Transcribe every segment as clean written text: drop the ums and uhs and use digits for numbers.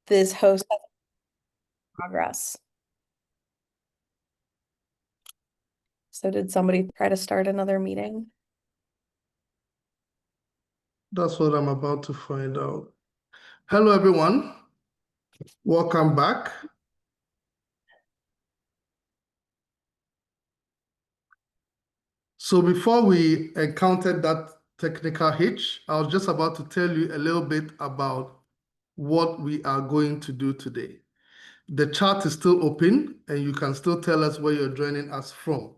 This host has progress. So did somebody try to start another meeting? That's what I'm about to find out. Hello, everyone. Welcome back. So before we encountered that technical hitch, I was just about to tell you a little bit about what we are going to do today. The chat is still open and you can still tell us where you're joining us from.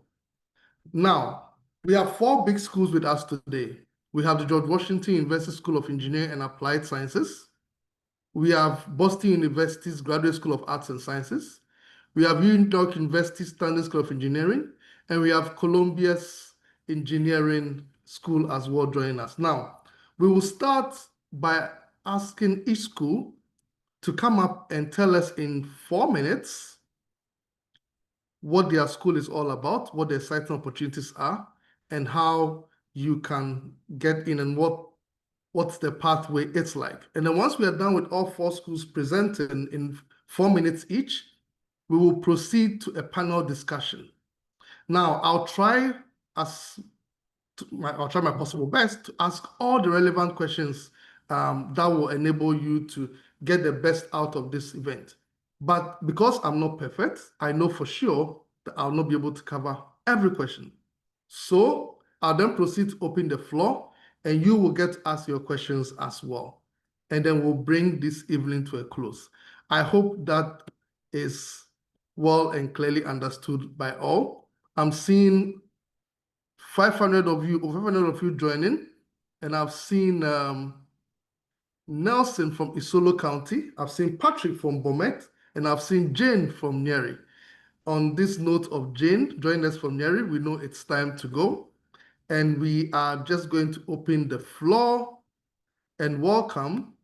Now, we have four big schools with us today. We have the George Washington University School of Engineering and Applied Sciences. We have Boston University's Graduate School of Arts and Sciences. We have New York University Standard School of Engineering, and we have Columbia's Engineering School as well joining us. Now, we will start by asking each school to come up and tell us in 4 minutes what their school is all about, what the exciting opportunities are, and how you can get in and what's the pathway it's like. And then once we are done with all four schools presenting in 4 minutes each, we will proceed to a panel discussion. Now, I'll try my possible best to ask all the relevant questions that will enable you to get the best out of this event. But because I'm not perfect, I know for sure that I'll not be able to cover every question. So I'll then proceed to open the floor and you will get to ask your questions as well. And then we'll bring this evening to a close. I hope that is well and clearly understood by all. I'm seeing 500 of you, over 500 of you joining, and I've seen Nelson from Isolo County, I've seen Patrick from Bomet, and I've seen Jane from Nyeri. On this note of Jane joining us from Nyeri, we know it's time to go, and we are just going to open the floor and welcome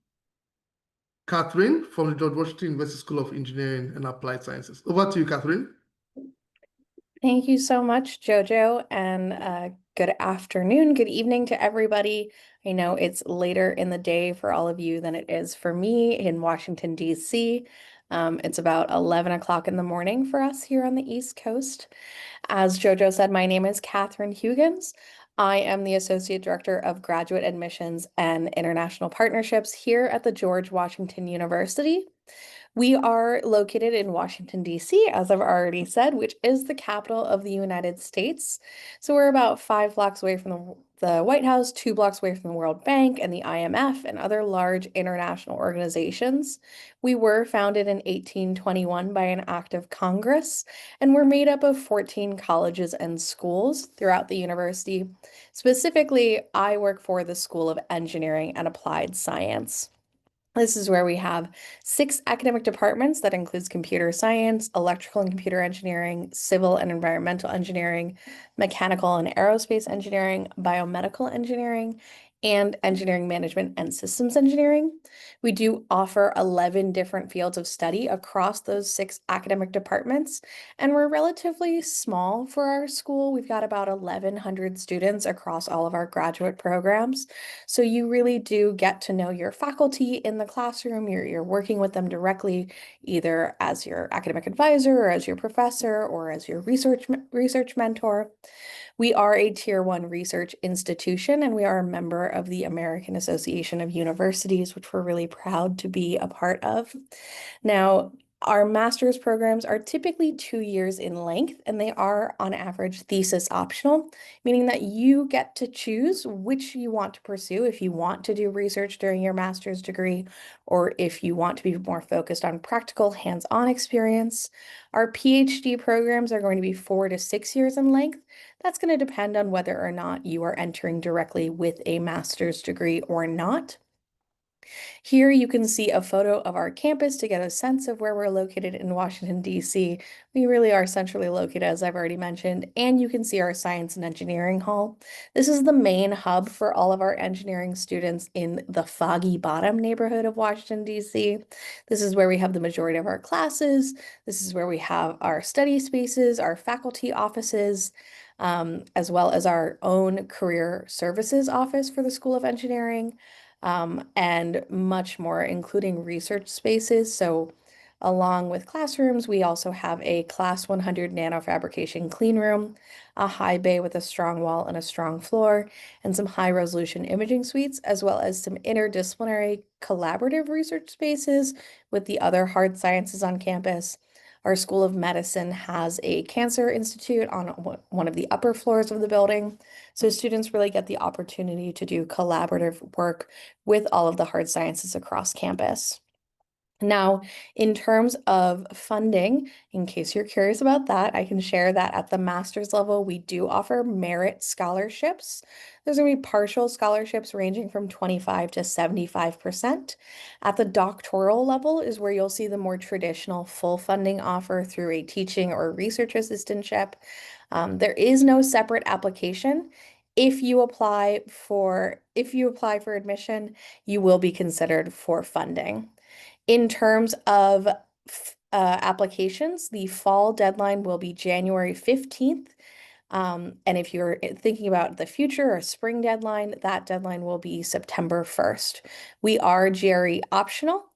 Catherine from the George Washington University School of Engineering and Applied Sciences. Over to you, Catherine. Thank you so much, Jojo, and good afternoon, good evening to everybody. I know it's later in the day for all of you than it is for me in Washington, D.C. It's about 11 o'clock in the morning for us here on the East Coast. As Jojo said, my name is Catherine Hugans. I am the Associate Director of Graduate Admissions and International Partnerships here at the George Washington University. We are located in Washington, D.C., as I've already said, which is the capital of the United States. So we're about 5 blocks away from the White House, 2 blocks away from the World Bank and the IMF and other large international organizations. We were founded in 1821 by an act of Congress, and we're made up of 14 colleges and schools throughout the university. Specifically, I work for the School of Engineering and Applied Science. This is where we have 6 academic departments that includes computer science, electrical and computer engineering, civil and environmental engineering, mechanical and aerospace engineering, biomedical engineering, and engineering management and systems engineering. We do offer 11 different fields of study across those 6 academic departments, and we're relatively small for our school. We've got about 1,100 students across all of our graduate programs. So you really do get to know your faculty in the classroom. You're working with them directly, either as your academic advisor or as your professor or as your research mentor. We are a Tier 1 research institution, and we are a member of the American Association of Universities, which we're really proud to be a part of. Now, our master's programs are typically 2 years in length, and they are on average thesis optional, meaning that you get to choose which you want to pursue if you want to do research during your master's degree, or if you want to be more focused on practical hands-on experience. Our PhD programs are going to be 4 to 6 years in length. That's going to depend on whether or not you are entering directly with a master's degree or not. Here you can see a photo of our campus to get a sense of where we're located in Washington, D.C. We really are centrally located, as I've already mentioned, and you can see our Science and Engineering Hall. This is the main hub for all of our engineering students in the Foggy Bottom neighborhood of Washington, D.C. This is where we have the majority of our classes. This is where we have our study spaces, our faculty offices, as well as our own career services office for the School of Engineering. and much more, including research spaces. So, along with classrooms, we also have a Class 100 nanofabrication clean room, a high bay with a strong wall and a strong floor, and some high resolution imaging suites, as well as some interdisciplinary collaborative research spaces with the other hard sciences on campus. Our School of Medicine has a cancer institute on one of the upper floors of the building. So students really get the opportunity to do collaborative work with all of the hard sciences across campus. Now, in terms of funding, in case you're curious about that, I can share that at the master's level, we do offer merit scholarships. There's going to be partial scholarships ranging from 25 to 75%. At the doctoral level is where you'll see the more traditional full funding offer through a teaching or research assistantship. There is no separate application. If you apply for admission, you will be considered for funding. In terms of applications, the fall deadline will be January 15th. And if you're thinking about the future, a spring deadline, that deadline will be September 1st. We are GRE optional.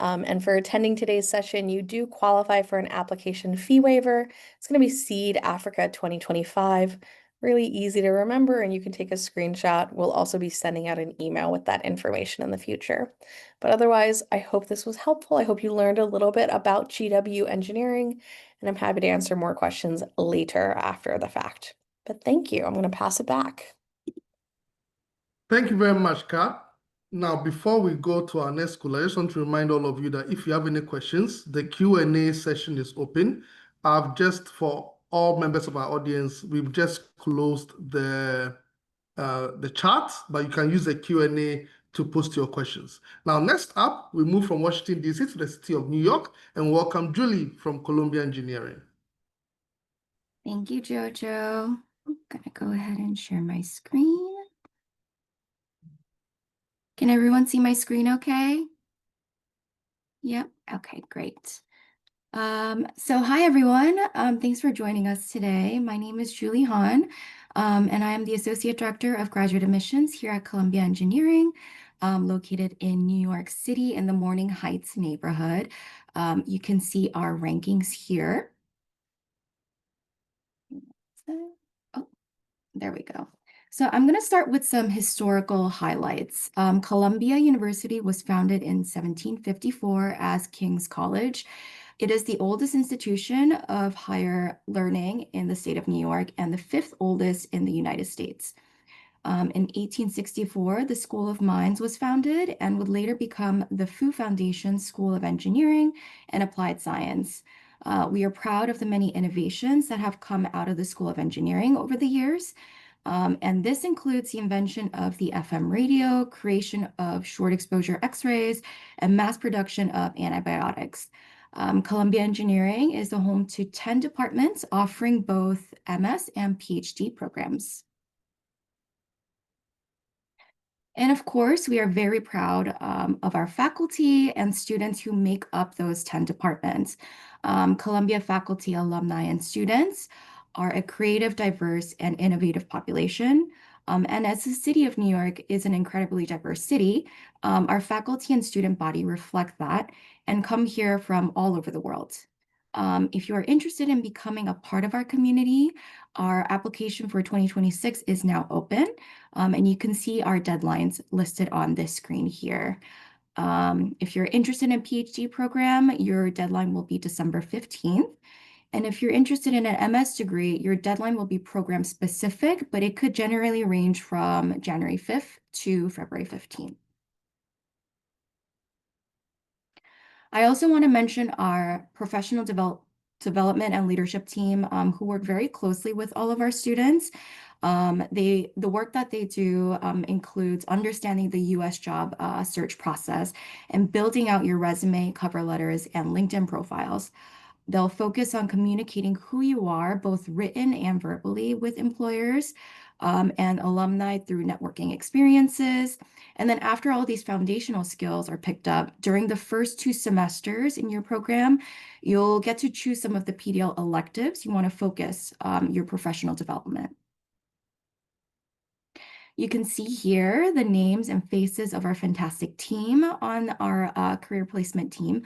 And for attending today's session, you do qualify for an application fee waiver. It's going to be Seed Africa 2025. Really easy to remember, and you can take a screenshot. We'll also be sending out an email with that information in the future. But otherwise, I hope this was helpful. I hope you learned a little bit about GW engineering, and I'm happy to answer more questions later after the fact. But thank you. I'm going to pass it back. Thank you very much, Kat. Now, before we go to our next school, I just want to remind all of you that if you have any questions, the Q&A session is open. For all members of our audience, we've just closed the chat, but you can use the Q&A to post your questions. Now, next up, we move from Washington, D.C. to the city of New York and welcome Julie from Columbia Engineering. Thank you, Jojo. I'm gonna go ahead and share my screen. Can everyone see my screen okay? Yep, okay, great. So hi everyone, thanks for joining us today. My name is Julie Hahn, and I am the Associate Director of Graduate Admissions here at Columbia Engineering, located in New York City in the Morning Heights neighborhood. You can see our rankings here. Oh, there we go. So I'm going to start with some historical highlights. Columbia University was founded in 1754 as King's College. It is the oldest institution of higher learning in the state of New York and the fifth oldest in the United States. In 1864, the School of Mines was founded and would later become the Fu Foundation School of Engineering and Applied Science. We are proud of the many innovations that have come out of the School of Engineering over the years. And this includes the invention of the FM radio, creation of short exposure X-rays, and mass production of antibiotics. Columbia Engineering is the home to 10 departments offering both MS and PhD programs. And of course, we are very proud of our faculty and students who make up those 10 departments. Columbia faculty, alumni, and students are a creative, diverse, and innovative population. And as the city of New York is an incredibly diverse city, our faculty and student body reflect that and come here from all over the world. If you are interested in becoming a part of our community, our application for 2026 is now open, and you can see our deadlines listed on this screen here. If you're interested in a PhD program, your deadline will be December 15th. And if you're interested in an MS degree, your deadline will be program specific, but it could generally range from January 5th to February 15th. I also want to mention our professional development and leadership team who work very closely with all of our students. The work that they do includes understanding the U.S. job search process and building out your resume, cover letters, and LinkedIn profiles. They'll focus on communicating who you are, both written and verbally, with employers and alumni through networking experiences. And then after all these foundational skills are picked up, during the first 2 semesters in your program, you'll get to choose some of the PDL electives you want to focus your professional development. You can see here the names and faces of our fantastic team on our career placement team.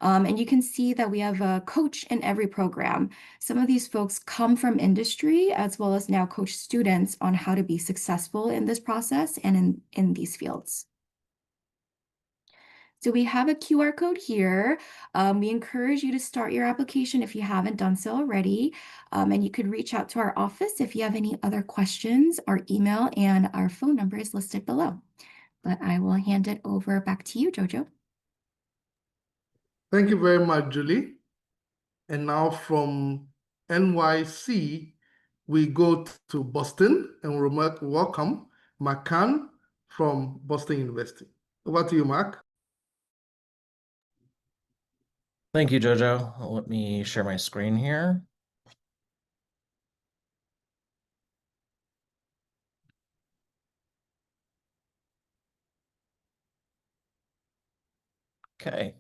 And you can see that we have a coach in every program. Some of these folks come from industry as well as now coach students on how to be successful in this process and in these fields. So we have a QR code here. We encourage you to start your application if you haven't done so already. And you could reach out to our office if you have any other questions. Our email and our phone number is listed below. But I will hand it over back to you, Jojo. Thank you very much, Julie. And now from NYC, we go to Boston and we welcome Mark Khan from Boston University. Over to you, Mark. Thank you, Jojo. Let me share my screen here. Okay.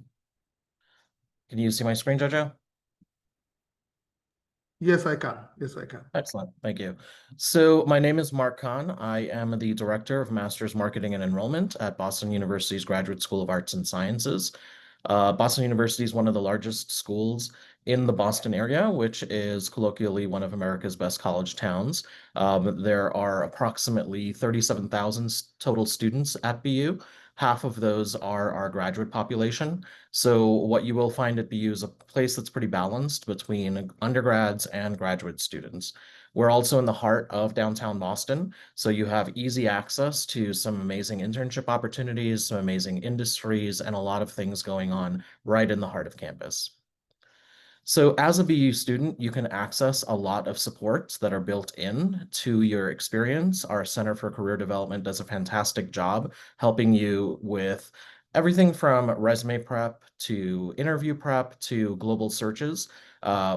Can you see my screen, Jojo? Yes, I can. Yes, I can. Excellent. Thank you. So my name is Mark Khan. I am the Director of Master's Marketing and Enrollment at Boston University's Graduate School of Arts and Sciences. Boston University is one of the largest schools in the Boston area, which is colloquially one of America's best college towns. There are approximately 37,000 total students at BU. Half of those are our graduate population. So what you will find at BU is a place that's pretty balanced between undergrads and graduate students. We're also in the heart of downtown Boston, so you have easy access to some amazing internship opportunities, some amazing industries, and a lot of things going on right in the heart of campus. So as a BU student, you can access a lot of supports that are built in to your experience. Our Center for Career Development does a fantastic job helping you with everything from resume prep to interview prep to global searches.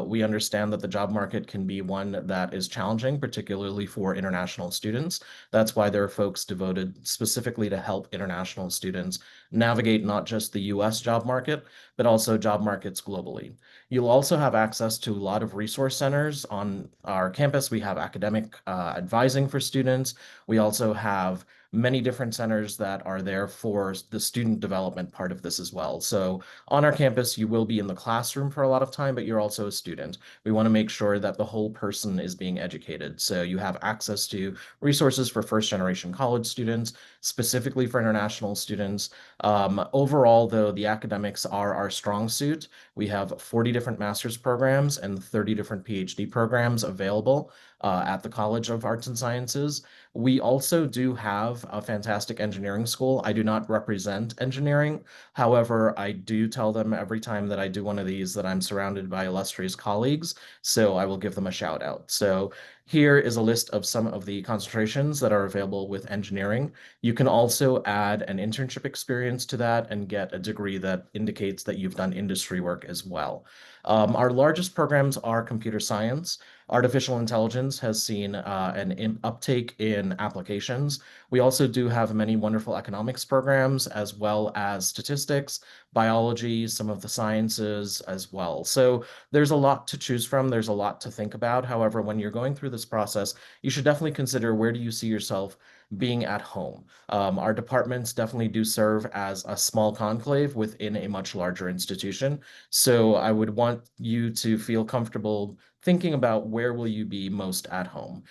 We understand that the job market can be one that is challenging, particularly for international students. That's why there are folks devoted specifically to help international students navigate not just the US job market, but also job markets globally. You'll also have access to a lot of resource centers on our campus. We have academic advising for students. We also have many different centers that are there for the student development part of this as well. So on our campus, you will be in the classroom for a lot of time, but you're also a student. We want to make sure that the whole person is being educated. So you have access to resources for first generation college students, specifically for international students. Overall, though, the academics are our strong suit. We have 40 different master's programs and 30 different PhD programs available at the College of Arts and Sciences. We also do have a fantastic engineering school. I do not represent engineering. However, I do tell them every time that I do one of these that I'm surrounded by illustrious colleagues, so I will give them a shout out. So here is a list of some of the concentrations that are available with engineering. You can also add an internship experience to that and get a degree that indicates that you've done industry work as well. Our largest programs are computer science. Artificial intelligence has seen an uptake in applications. We also do have many wonderful economics programs, as well as statistics, biology, some of the sciences as well. So there's a lot to choose from. There's a lot to think about. However, when you're going through this process, you should definitely consider, where do you see yourself being at home? Our departments definitely do serve as a small conclave within a much larger institution. So I would want you to feel comfortable thinking about where will you be most at home.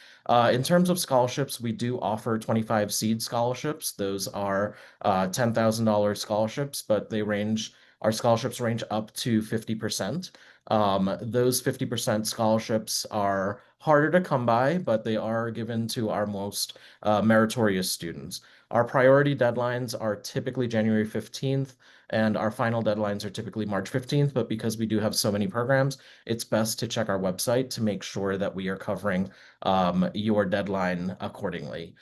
In terms of scholarships, we do offer 25 seed scholarships. Those are $10,000 scholarships, but our scholarships range up to 50%. Those 50% scholarships are harder to come by, but they are given to our most meritorious students. Our priority deadlines are typically January 15th, and our final deadlines are typically March 15th, but because we do have so many programs, it's best to check our website to make sure that we are covering your deadline accordingly.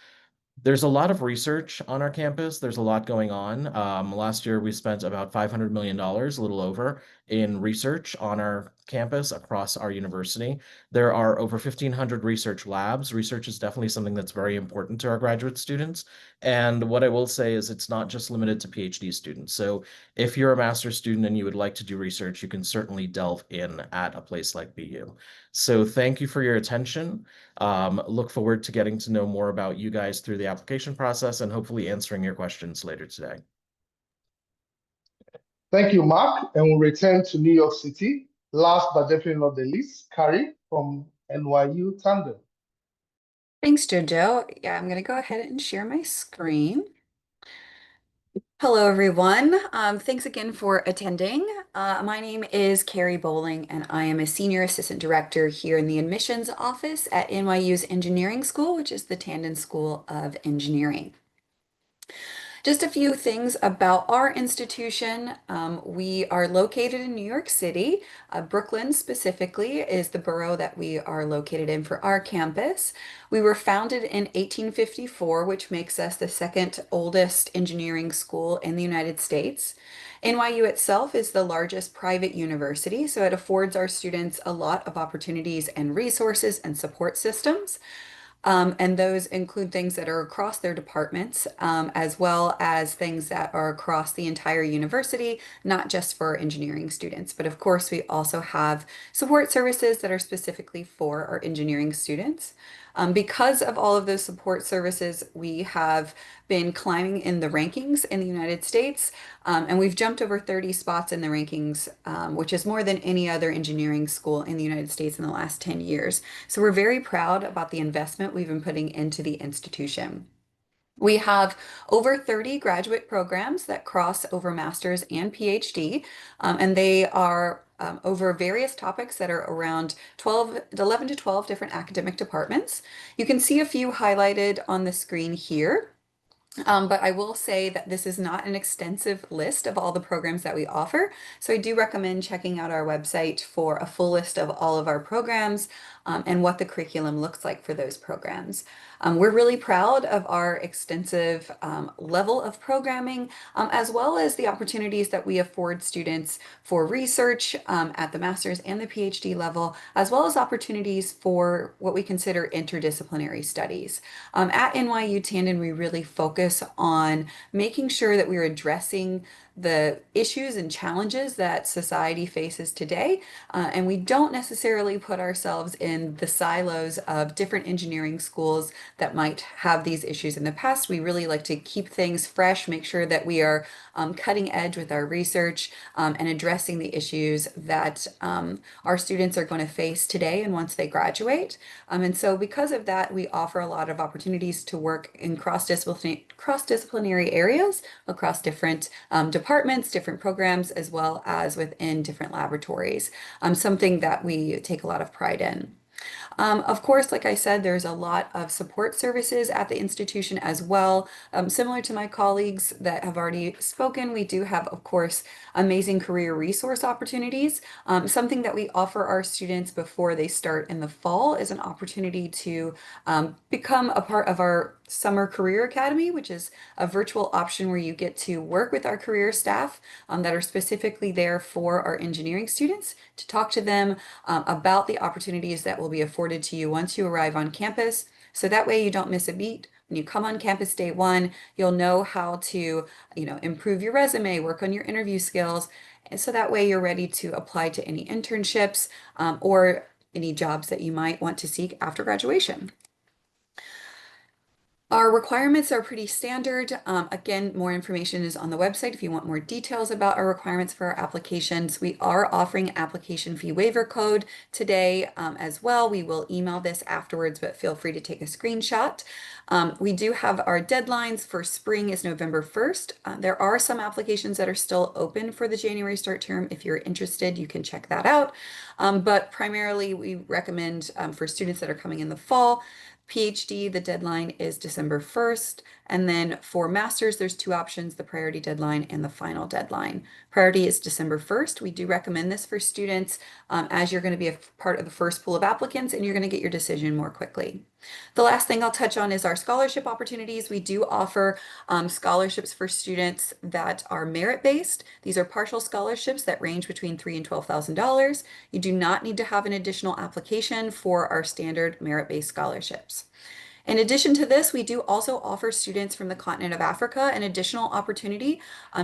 There's a lot of research on our campus. There's a lot going on. Last year, we spent about $500 million, a little over, in research on our campus across our university. There are over 1,500 research labs. Research is definitely something that's very important to our graduate students. And what I will say is it's not just limited to PhD students. So if you're a master's student and you would like to do research, you can certainly delve in at a place like BU. So thank you for your attention. Look forward to getting to know more about you guys through the application process and hopefully answering your questions later today. Thank you, Mark. And we'll return to New York City. Last but definitely not the least, Carrie from NYU Tandem. Thanks, Jojo. Yeah, I'm going to go ahead and share my screen. Hello, everyone. Thanks again for attending. My name is Carrie Bowling, and I am a Senior Assistant Director here in the Admissions Office at NYU's Engineering School, which is the Tandon School of Engineering. Just a few things about our institution. We are located in New York City. Brooklyn specifically is the borough that we are located in for our campus. We were founded in 1854, which makes us the second oldest engineering school in the United States. NYU itself is the largest private university, so it affords our students a lot of opportunities and resources and support systems. And those include things that are across their departments, as well as things that are across the entire university, not just for engineering students. But of course, we also have support services that are specifically for our engineering students. Because of all of those support services, we have been climbing in the rankings in the United States, and we've jumped over 30 spots in the rankings, which is more than any other engineering school in the United States in the last 10 years. So we're very proud about the investment we've been putting into the institution. We have over 30 graduate programs that cross over master's and PhD, and they are over various topics that are around 11 to 12 different academic departments. You can see a few highlighted on the screen here. But I will say that this is not an extensive list of all the programs that we offer. So I do recommend checking out our website for a full list of all of our programs and what the curriculum looks like for those programs. We're really proud of our extensive level of programming, as well as the opportunities that we afford students for research at the master's and the PhD level, as well as opportunities for what we consider interdisciplinary studies. At NYU Tandon, we really focus on making sure that we're addressing the issues and challenges that society faces today. And we don't necessarily put ourselves in the silos of different engineering schools that might have these issues in the past. We really like to keep things fresh, make sure that we are cutting edge with our research and addressing the issues that our students are going to face today and once they graduate. And so because of that, we offer a lot of opportunities to work in cross-disciplinary areas across different departments, different programs, as well as within different laboratories, something that we take a lot of pride in. Of course, like I said, there's a lot of support services at the institution as well. Similar to my colleagues that have already spoken, we do have, of course, amazing career resource opportunities. Something that we offer our students before they start in the fall is an opportunity to become a part of our Summer Career Academy, which is a virtual option where you get to work with our career staff that are specifically there for our engineering students to talk to them about the opportunities that will be afforded to you once you arrive on campus. So that way you don't miss a beat. When you come on campus day one, you'll know how to, improve your resume, work on your interview skills. And so that way you're ready to apply to any internships or any jobs that you might want to seek after graduation. Our requirements are pretty standard. Again, more information is on the website if you want more details about our requirements for our applications. We are offering application fee waiver code today as well. We will email this afterwards, but feel free to take a screenshot. We do have our deadlines for spring is November 1st. There are some applications that are still open for the January start term. If you're interested, you can check that out. But primarily, we recommend for students that are coming in the fall. PhD, the deadline is December 1st. And then for master's, there's two options, the priority deadline and the final deadline. Priority is December 1st. We do recommend this for students as you're going to be a part of the first pool of applicants and you're going to get your decision more quickly. The last thing I'll touch on is our scholarship opportunities. We do offer scholarships for students that are merit-based. These are partial scholarships that range between $3,000 and $12,000. You do not need to have an additional application for our standard merit-based scholarships. In addition to this, we do also offer students from the continent of Africa an additional opportunity.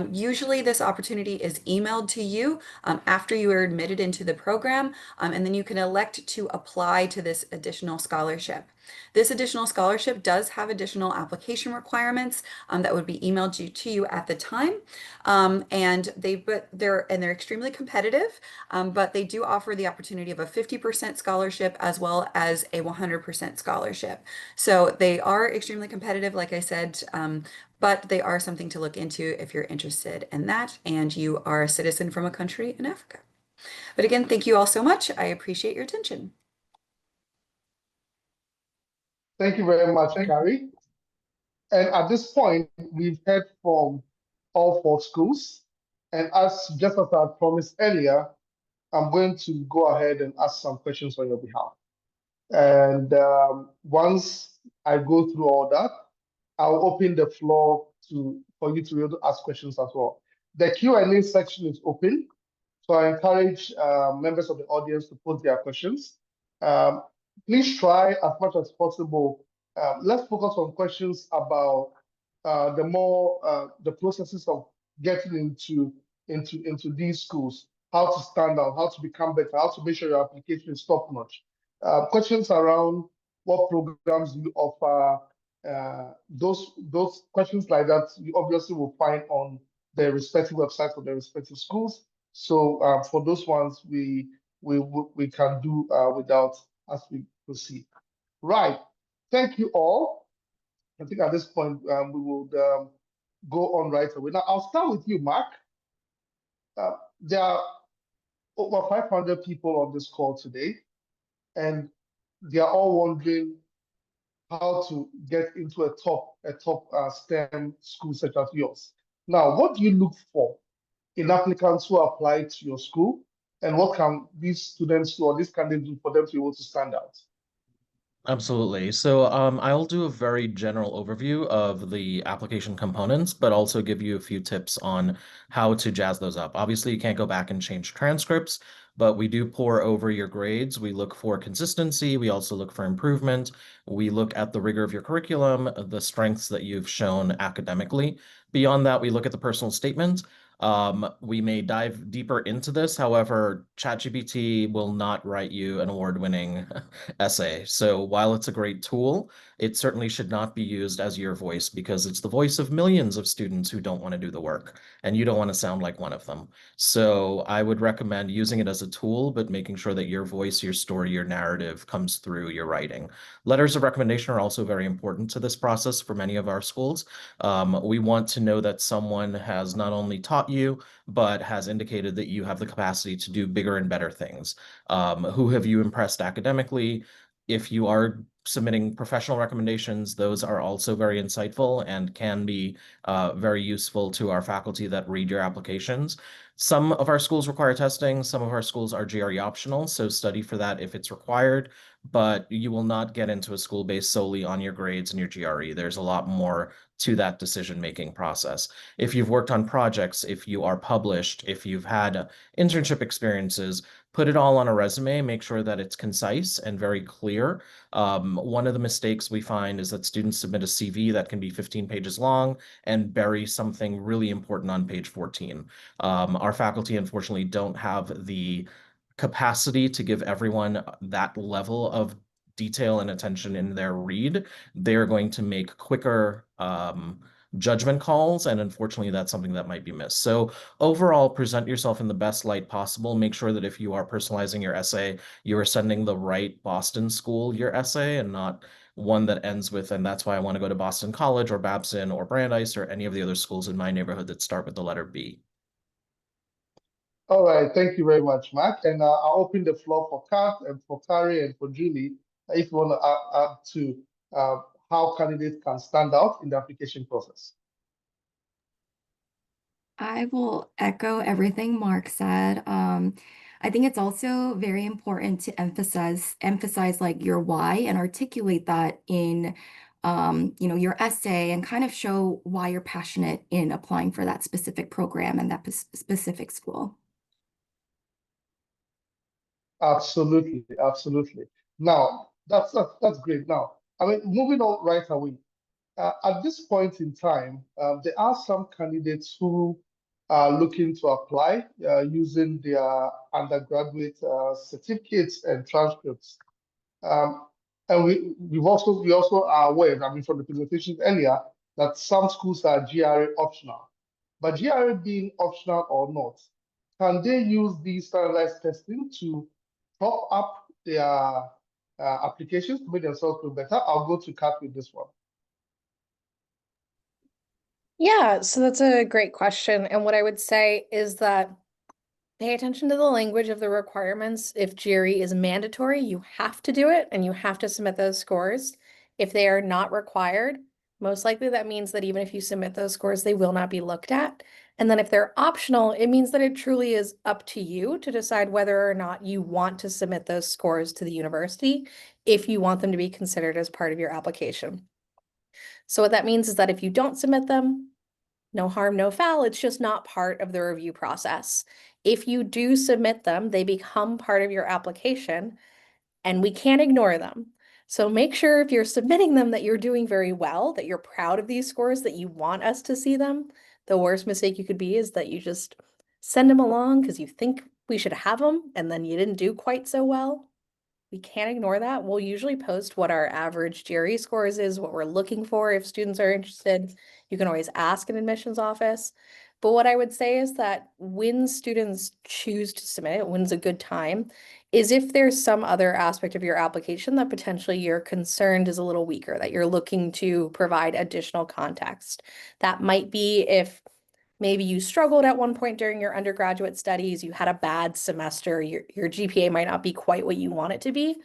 Usually this opportunity is emailed to you after you are admitted into the program, and then you can elect to apply to this additional scholarship. This additional scholarship does have additional application requirements that would be emailed to you at the time, and they're extremely competitive, but they do offer the opportunity of a 50% scholarship as well as a 100% scholarship. So they are extremely competitive, like I said, but they are something to look into if you're interested in that and you are a citizen from a country in Africa. But again, thank you all so much. I appreciate your attention. Thank you very much, Carrie. And at this point, we've heard from all 4 schools. And just as I promised earlier, I'm going to go ahead and ask some questions on your behalf. And once I go through all that, I'll open the floor for you to be able to ask questions as well. The Q&A section is open, so I encourage members of the audience to put their questions. Please try as much as possible. Let's focus on questions about the processes of getting into these schools, how to stand out, how to become better, how to make sure your application is top notch. Questions around what programs you offer, those questions like that, you obviously will find on the respective websites of the respective schools. So for those ones, we can do without as we proceed. Right. Thank you all. I think at this point we will go on right away. Now I'll start with you, Mark. There are over 500 people on this call today, and they are all wondering how to get into a top STEM school such as yours. Now, what do you look for in applicants who apply to your school, and what can these students do or these candidates do for them to be able to stand out? Absolutely. So I'll do a very general overview of the application components, but also give you a few tips on how to jazz those up. Obviously, you can't go back and change transcripts, but we do pour over your grades. We look for consistency. We also look for improvement. We look at the rigor of your curriculum, the strengths that you've shown academically. Beyond that, we look at the personal statement. We may dive deeper into this. However, ChatGPT will not write you an award-winning essay. So while it's a great tool, it certainly should not be used as your voice because it's the voice of millions of students who don't want to do the work, and you don't want to sound like one of them. So I would recommend using it as a tool, but making sure that your voice, your story, your narrative comes through your writing. Letters of recommendation are also very important to this process for many of our schools. We want to know that someone has not only taught you, but has indicated that you have the capacity to do bigger and better things. Who have you impressed academically? If you are submitting professional recommendations, those are also very insightful and can be very useful to our faculty that read your applications. Some of our schools require testing. Some of our schools are GRE optional, so study for that if it's required, but you will not get into a school based solely on your grades and your GRE. There's a lot more to that decision-making process. If you've worked on projects, if you are published, if you've had internship experiences, put it all on a resume, make sure that it's concise and very clear. One of the mistakes we find is that students submit a CV that can be 15 pages long and bury something really important on page 14. Our faculty, unfortunately, don't have the capacity to give everyone that level of detail and attention in their read. They're going to make quicker judgment calls, and unfortunately, that's something that might be missed. So overall, present yourself in the best light possible. Make sure that if you are personalizing your essay, you are sending the right Boston school your essay and not one that ends with, and that's why I want to go to Boston College or Babson or Brandeis or any of the other schools in my neighborhood that start with the letter B. All right, thank you very much, Mark. And I'll open the floor for Kath and for Carrie and for Julie, if you want to add to how candidates can stand out in the application process. I will echo everything Mark said. I think it's also very important to emphasize like your why and articulate that in your essay and kind of show why you're passionate in applying for that specific program and that specific school. Absolutely, absolutely. Now, that's great. Now, I mean, moving on right away. At this point in time, there are some candidates who are looking to apply using their undergraduate certificates and transcripts. Um, and we also are aware, I mean, from the presentations earlier, that some schools are GRA optional. But GRA being optional or not, can they use the standardized testing to top up their applications to make themselves feel better? I'll go to Kat with this one. Yeah, so that's a great question. And what I would say is that pay attention to the language of the requirements. If GRE is mandatory, you have to do it and you have to submit those scores. If they are not required, most likely that means that even if you submit those scores, they will not be looked at. And then if they're optional, it means that it truly is up to you to decide whether or not you want to submit those scores to the university if you want them to be considered as part of your application. So what that means is that if you don't submit them, no harm, no foul. It's just not part of the review process. If you do submit them, they become part of your application and we can't ignore them. So make sure if you're submitting them that you're doing very well, that you're proud of these scores, that you want us to see them. The worst mistake you could be is that you just send them along because you think we should have them and then you didn't do quite so well. We can't ignore that. We'll usually post what our average GRE scores is, what we're looking for if students are interested. You can always ask an admissions office. But what I would say is that when students choose to submit it, when's a good time, is if there's some other aspect of your application that potentially you're concerned is a little weaker, that you're looking to provide additional context. That might be if maybe you struggled at one point during your undergraduate studies, you had a bad semester, your GPA might not be quite what you want it to be.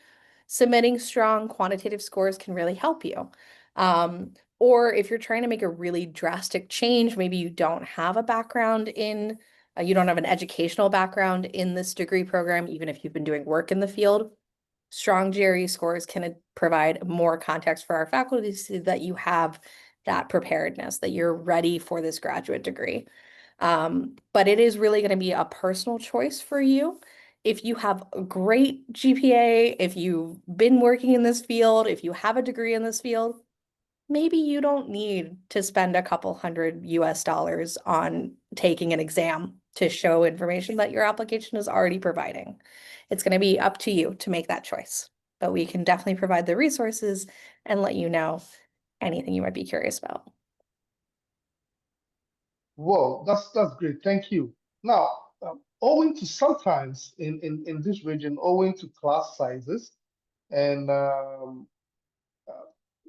Submitting strong quantitative scores can really help you. Or if you're trying to make a really drastic change, maybe you don't have a background in, you don't have an educational background in this degree program, even if you've been doing work in the field. Strong GRE scores can provide more context for our faculty so that you have that preparedness, that you're ready for this graduate degree. But it is really going to be a personal choice for you. If you have a great GPA, if you've been working in this field, if you have a degree in this field, maybe you don't need to spend a couple hundred US dollars on taking an exam to show information that your application is already providing. It's going to be up to you to make that choice, but we can definitely provide the resources and let you know anything you might be curious about. Whoa, that's great. Thank you. Now, owing to sometimes in this region, owing to class sizes, and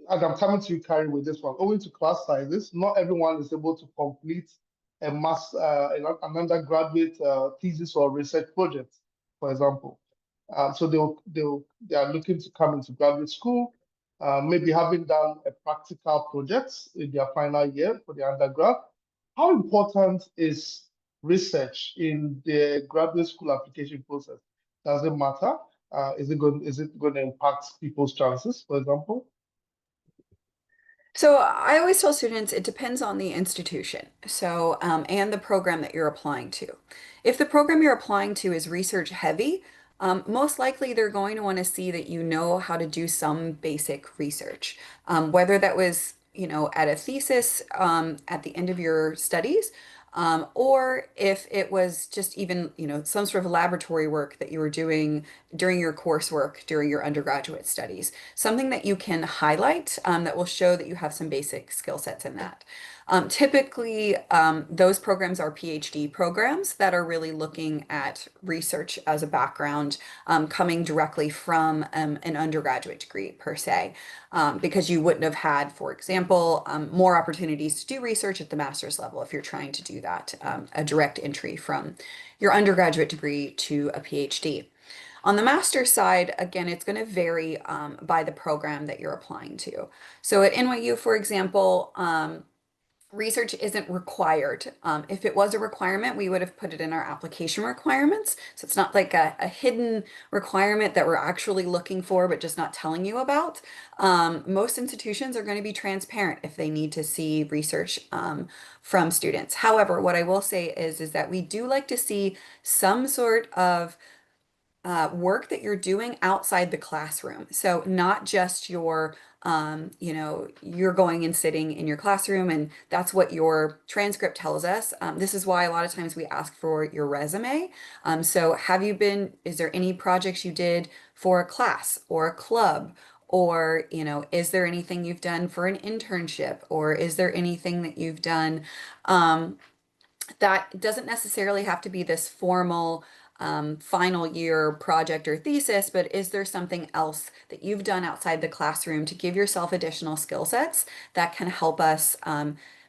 as I'm coming to you, Carrie, with this one, owing to class sizes, not everyone is able to complete a an undergraduate thesis or research project, for example. So they are looking to come into graduate school, maybe having done a practical project in their final year for the undergrad. How important is research in the graduate school application process? Does it matter? Is it going to impact people's chances, for example? So I always tell students it depends on the institution, so and the program that you're applying to. If the program you're applying to is research heavy, most likely they're going to want to see that you know how to do some basic research, whether that was, at a thesis at the end of your studies, or if it was just even, some sort of laboratory work that you were doing during your coursework during your undergraduate studies, something that you can highlight that will show that you have some basic skill sets in that. Typically, those programs are PhD programs that are really looking at research as a background, coming directly from an undergraduate degree per se, because you wouldn't have had, for example, more opportunities to do research at the master's level if you're trying to do that, a direct entry from your undergraduate degree to a PhD. On the master's side, again, it's going to vary by the program that you're applying to. So at NYU, for example, research isn't required. If it was a requirement, we would have put it in our application requirements. So it's not like a hidden requirement that we're actually looking for, but just not telling you about. Most institutions are going to be transparent if they need to see research from students. However, what I will say is that we do like to see some sort of work that you're doing outside the classroom. So not just your You know, you're going and sitting in your classroom, and that's what your transcript tells us. This is why a lot of times we ask for your resume. So is there any projects you did for a class or a club? Or, you know, is there anything you've done for an internship? Or is there anything that you've done that doesn't necessarily have to be this formal final year project or thesis, but is there something else that you've done outside the classroom to give yourself additional skill sets that can help us,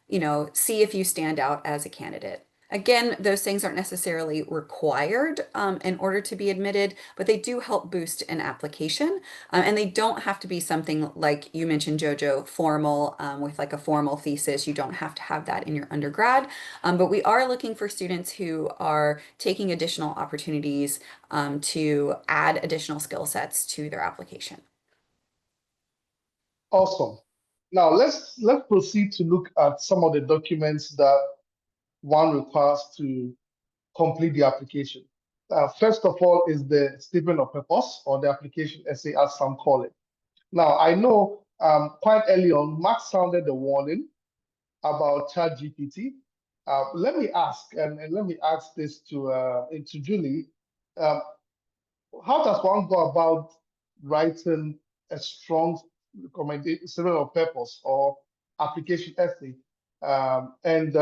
you know, see if you stand out as a candidate? Again, those things aren't necessarily required in order to be admitted, but they do help boost an application. And they don't have to be something like you mentioned, Jojo, formal with like a formal thesis. You don't have to have that in your undergrad. But we are looking for students who are taking additional opportunities to add additional skill sets to their application. Awesome. Now let's proceed to look at some of the documents that one requires to complete the application. First of all is the statement of purpose, or the application essay as some call it. Now I know quite early on, Mark sounded the warning about ChatGPT. Let me ask, and let me ask this to Julie. Um, how does one go about writing a strong statement of purpose or application essay? And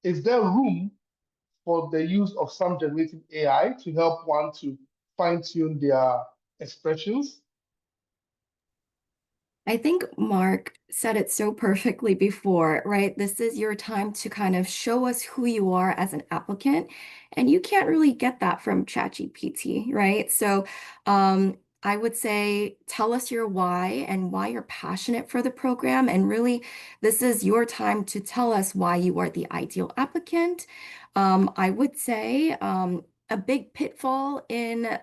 is there room for the use of some generative AI to help one to fine-tune their expressions? I think Mark said it so perfectly before, right? This is your time to kind of show us who you are as an applicant, and you can't really get that from ChatGPT, right? So, I would say tell us your why and why you're passionate for the program. And really, this is your time to tell us why you are the ideal applicant. I would say a big pitfall in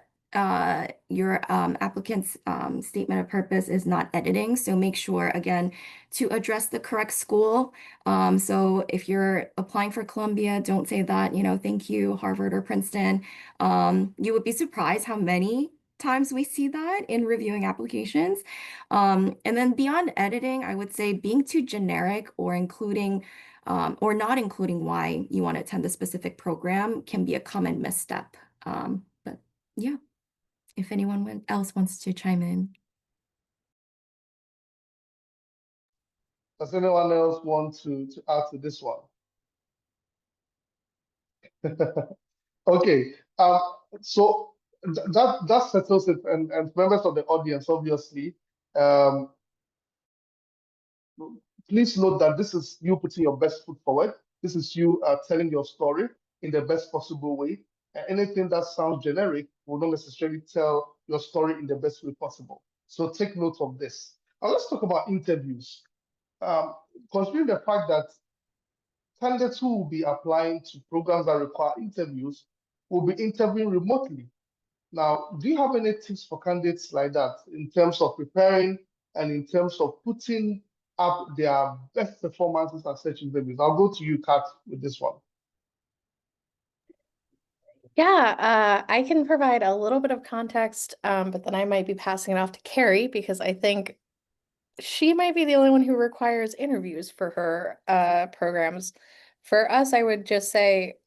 your applicant's statement of purpose is not editing. So make sure, again, to address the correct school. So if you're applying for Columbia, don't say that, you know, thank you, Harvard or Princeton. You would be surprised how many times we see that in reviewing applications. And then beyond editing, I would say being too generic or including or not including why you want to attend the specific program can be a common misstep. But yeah, if anyone else wants to chime in. Does anyone else want to add to this one? Okay, so that settles it, and members of the audience, obviously, please note that this is you putting your best foot forward. This is you telling your story in the best possible way. Anything that sounds generic will not necessarily tell your story in the best way possible. So take note of this. Now let's talk about interviews. Considering the fact that candidates who will be applying to programs that require interviews will be interviewing remotely. Now, do you have any tips for candidates like that in terms of preparing and in terms of putting up their best performances at such interviews? I'll go to you, Kat, with this one. Yeah, I can provide a little bit of context, but then I might be passing it off to Carrie because I think she might be the only one who requires interviews for her programs. For us, I would just say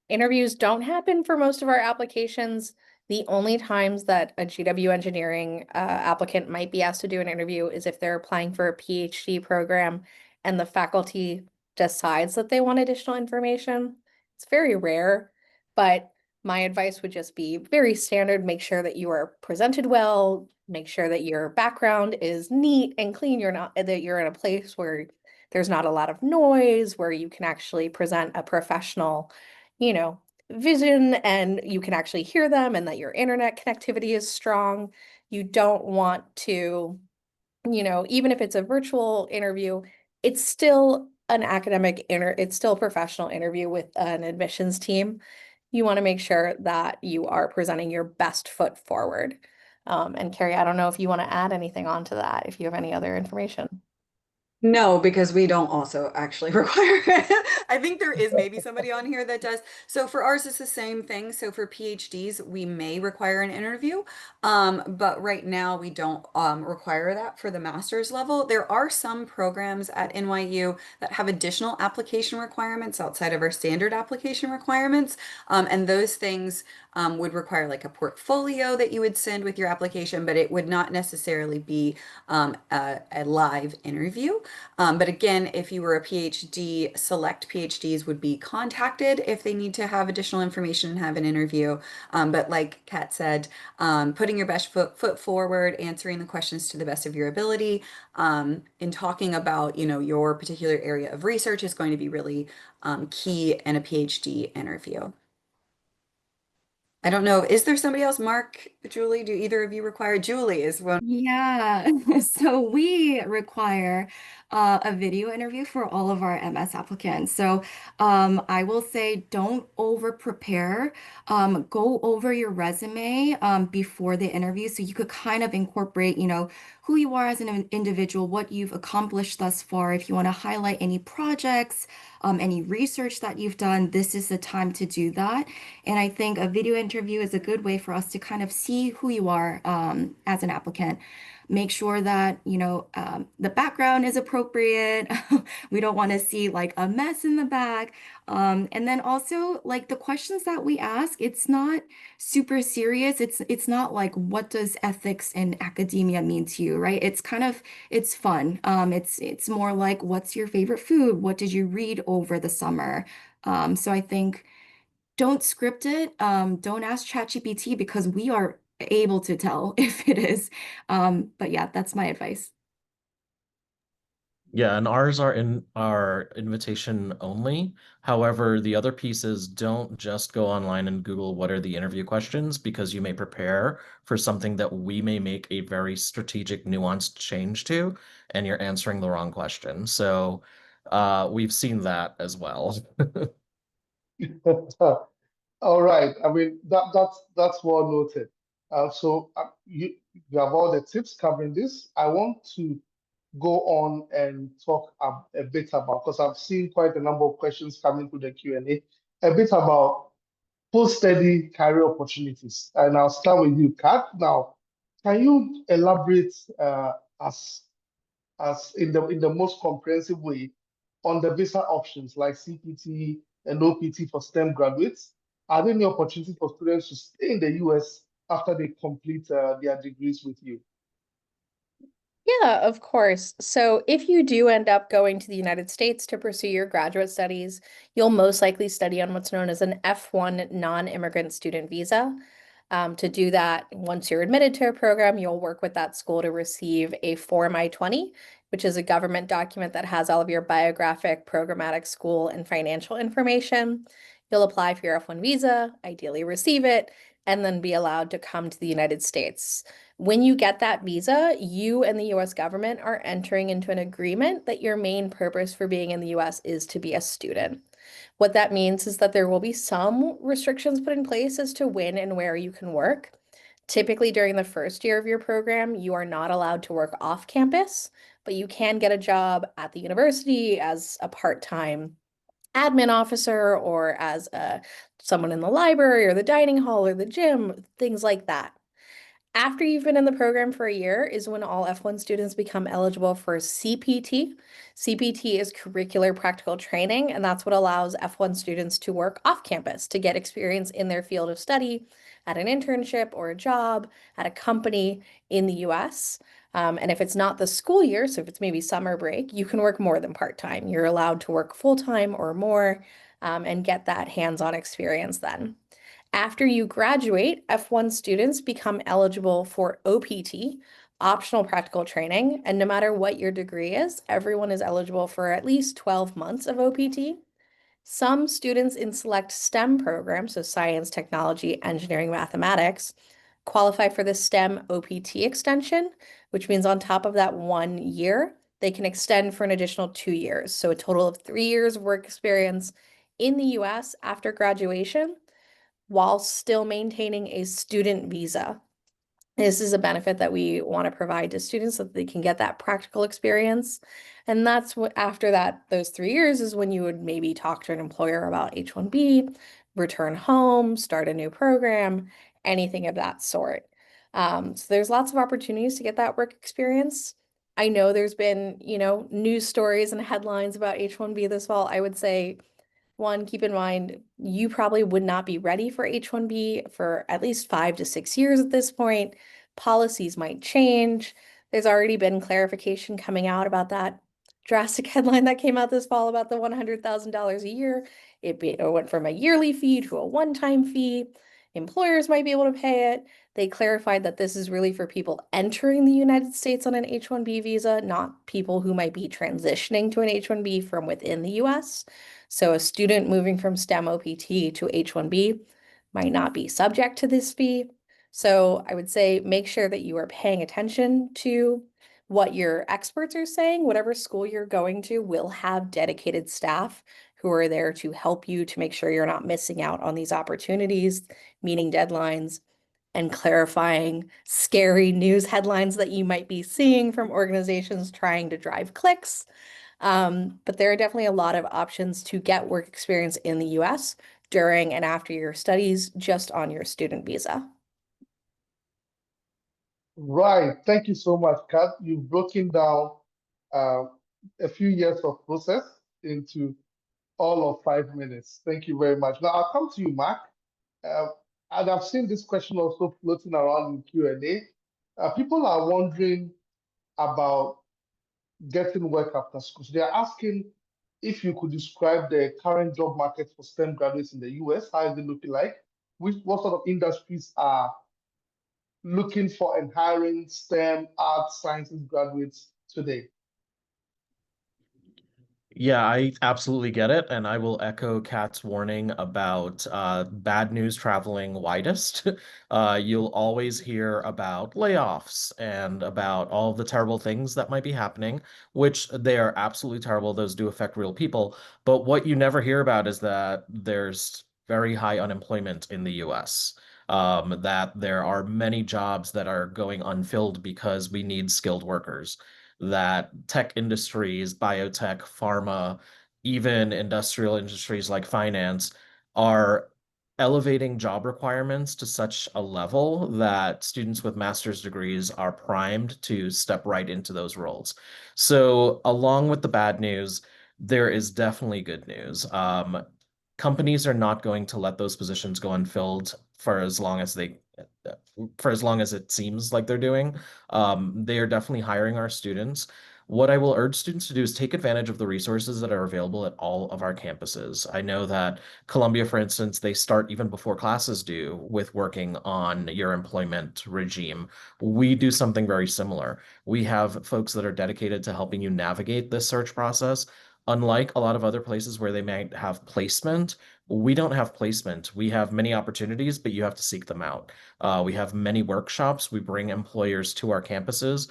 interviews don't happen for most of our applications. The only times that a GW engineering applicant might be asked to do an interview is if they're applying for a PhD program and the faculty decides that they want additional information. It's very rare, but my advice would just be very standard. Make sure that you are presented well, make sure that your background is neat and clean. That you're in a place where there's not a lot of noise, where you can actually present a professional, you know, vision and you can actually hear them, and that your internet connectivity is strong. You don't want to, even if it's a virtual interview, it's still it's still a professional interview with an admissions team. You want to make sure that you are presenting your best foot forward. And Carrie, I don't know if you want to add anything onto that, if you have any other information. No, because we don't also actually require it. I think there is maybe somebody on here that does. So for ours, it's the same thing. So for PhDs, we may require an interview, but right now we don't require that for the master's level. There are some programs at NYU that have additional application requirements outside of our standard application requirements, and those things would require like a portfolio that you would send with your application, but it would not necessarily be a live interview. But again, if you were a PhD, select PhDs would be contacted if they need to have additional information and have an interview. But like Kat said, putting your best foot forward, answering the questions to the best of your ability, and talking about, your particular area of research is going to be really key in a PhD interview. I don't know. Is there somebody else? Mark, Julie, do either of you require? Julie is one. Yeah, so we require a video interview for all of our MS applicants. So I will say don't over prepare. Go over your resume before the interview so you could kind of incorporate, who you are as an individual, what you've accomplished thus far. If you want to highlight any projects, any research that you've done, this is the time to do that. And I think a video interview is a good way for us to kind of see who you are as an applicant. Make sure that, the background is appropriate. We don't want to see like a mess in the back. And then also like the questions that we ask, it's not super serious. It's not like what does ethics in academia mean to you, right? It's fun. It's more like what's your favorite food? What did you read over the summer? So I think don't script it. Don't ask ChatGPT because we are able to tell if it is. But yeah, that's my advice. Yeah, and ours are in our invitation only. However, the other pieces don't just go online and Google what are the interview questions because you may prepare for something that we may make a very strategic, nuanced change to, and you're answering the wrong question. So we've seen that as well. All right. I mean, that's well noted. You have all the tips covering this. I want to go on and talk a bit about, because I've seen quite a number of questions coming through the Q&A, a bit about post-study career opportunities. And I'll start with you, Kat. Now, can you elaborate as in the most comprehensive way on the visa options like CPT and OPT for STEM graduates? Are there any opportunities for students to stay in the US after they complete their degrees with you? Yeah, of course. So if you do end up going to the United States to pursue your graduate studies, you'll most likely study on what's known as an F1 non-immigrant student visa. To do that, once you're admitted to a program, you'll work with that school to receive a Form I-20, which is a government document that has all of your biographic, programmatic, school, and financial information. You'll apply for your F1 visa, ideally receive it, and then be allowed to come to the United States. When you get that visa, you and the US government are entering into an agreement that your main purpose for being in the US is to be a student. What that means is that there will be some restrictions put in place as to when and where you can work. Typically, during the first year of your program, you are not allowed to work off campus, but you can get a job at the university as a part-time admin officer or as someone in the library or the dining hall or the gym, things like that. After you've been in the program for a year is when all F1 students become eligible for CPT. CPT is curricular practical training, and that's what allows F1 students to work off campus to get experience in their field of study at an internship or a job at a company in the US. And if it's not the school year, so if it's maybe summer break, you can work more than part-time. You're allowed to work full-time or more and get that hands-on experience then. After you graduate, F1 students become eligible for OPT, optional practical training, and no matter what your degree is, everyone is eligible for at least 12 months of OPT. Some students in select STEM programs, so science, technology, engineering, mathematics, qualify for the STEM OPT extension, which means on top of that 1 year, they can extend for an additional 2 years. So a total of 3 years of work experience in the US after graduation while still maintaining a student visa. This is a benefit that we want to provide to students so that they can get that practical experience. And that's what, after that, those 3 years is when you would maybe talk to an employer about H-1B, return home, start a new program, anything of that sort. So there's lots of opportunities to get that work experience. I know there's been, news stories and headlines about H-1B this fall. I would say, one, keep in mind, you probably would not be ready for H-1B for at least 5 to 6 years at this point. Policies might change. There's already been clarification coming out about that drastic headline that came out this fall about the $100,000 a year. It went from a yearly fee to a one-time fee. Employers might be able to pay it. They clarified that this is really for people entering the United States on an H-1B visa, not people who might be transitioning to an H-1B from within the US. So a student moving from STEM OPT to H-1B might not be subject to this fee. So I would say make sure that you are paying attention to what your experts are saying. Whatever school you're going to will have dedicated staff who are there to help you to make sure you're not missing out on these opportunities, meeting deadlines, and clarifying scary news headlines that you might be seeing from organizations trying to drive clicks. But there are definitely a lot of options to get work experience in the US during and after your studies just on your student visa. Right. Thank you so much, Kat. You've broken down a few years of process into all of 5 minutes. Thank you very much. Now I'll come to you, Mark. And I've seen this question also floating around in Q&A. People are wondering about getting work after school. So they're asking if you could describe the current job market for STEM graduates in the US. How is it looking like? What sort of industries are looking for and hiring STEM, arts, sciences graduates today? Yeah, I absolutely get it. And I will echo Kat's warning about bad news traveling widest. You'll always hear about layoffs and about all of the terrible things that might be happening, which they are absolutely terrible. Those do affect real people. But what you never hear about is that there's very high unemployment in the US. That there are many jobs that are going unfilled because we need skilled workers, that tech industries, biotech, pharma, even industrial industries like finance are elevating job requirements to such a level that students with master's degrees are primed to step right into those roles. So, along with the bad news, there is definitely good news. Companies are not going to let those positions go unfilled for as long as it seems like they're doing. They are definitely hiring our students. What I will urge students to do is take advantage of the resources that are available at all of our campuses. I know that Columbia, for instance, they start even before classes do with working on your employment regime. We do something very similar. We have folks that are dedicated to helping you navigate this search process. Unlike a lot of other places where they might have placement, we don't have placement. We have many opportunities, but you have to seek them out. We have many workshops. We bring employers to our campuses.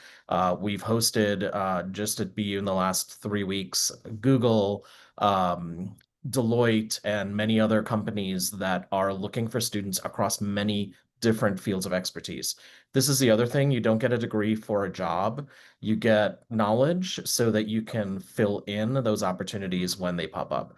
We've hosted just at BU in the last 3 weeks, Google, Deloitte, and many other companies that are looking for students across many different fields of expertise. This is the other thing. You don't get a degree for a job. You get knowledge so that you can fill in those opportunities when they pop up.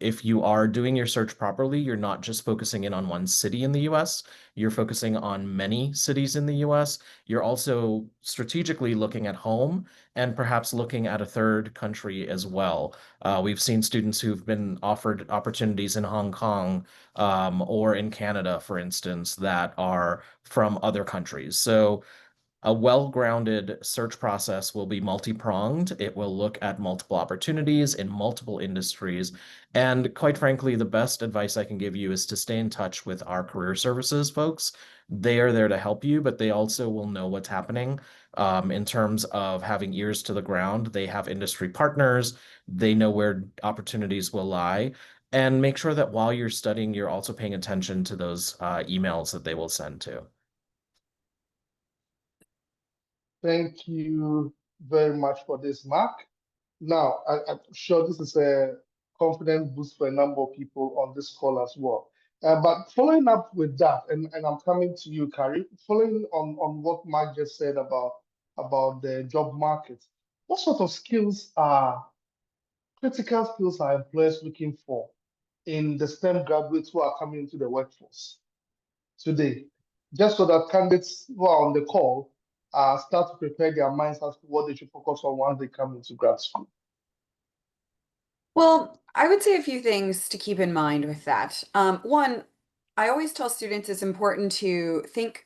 If you are doing your search properly, you're not just focusing in on one city in the US, you're focusing on many cities in the US. You're also strategically looking at home and perhaps looking at a third country as well. We've seen students who've been offered opportunities in Hong Kong or in Canada, for instance, that are from other countries. So a well-grounded search process will be multi-pronged. It will look at multiple opportunities in multiple industries. And quite frankly, the best advice I can give you is to stay in touch with our career services folks. They are there to help you, but they also will know what's happening in terms of having ears to the ground. They have industry partners. They know where opportunities will lie. And make sure that while you're studying, you're also paying attention to those emails that they will send to. Thank you very much for this, Mark. Now, I'm sure this is a confidence boost for a number of people on this call as well. But following up with that, and I'm coming to you, Carrie, following on what Mark just said about the job market, what sort of critical skills are employers looking for in the STEM graduates who are coming into the workforce today? Just so that candidates who are on the call start to prepare their minds as to what they should focus on once they come into grad school. Well, I would say a few things to keep in mind with that. One, I always tell students it's important to think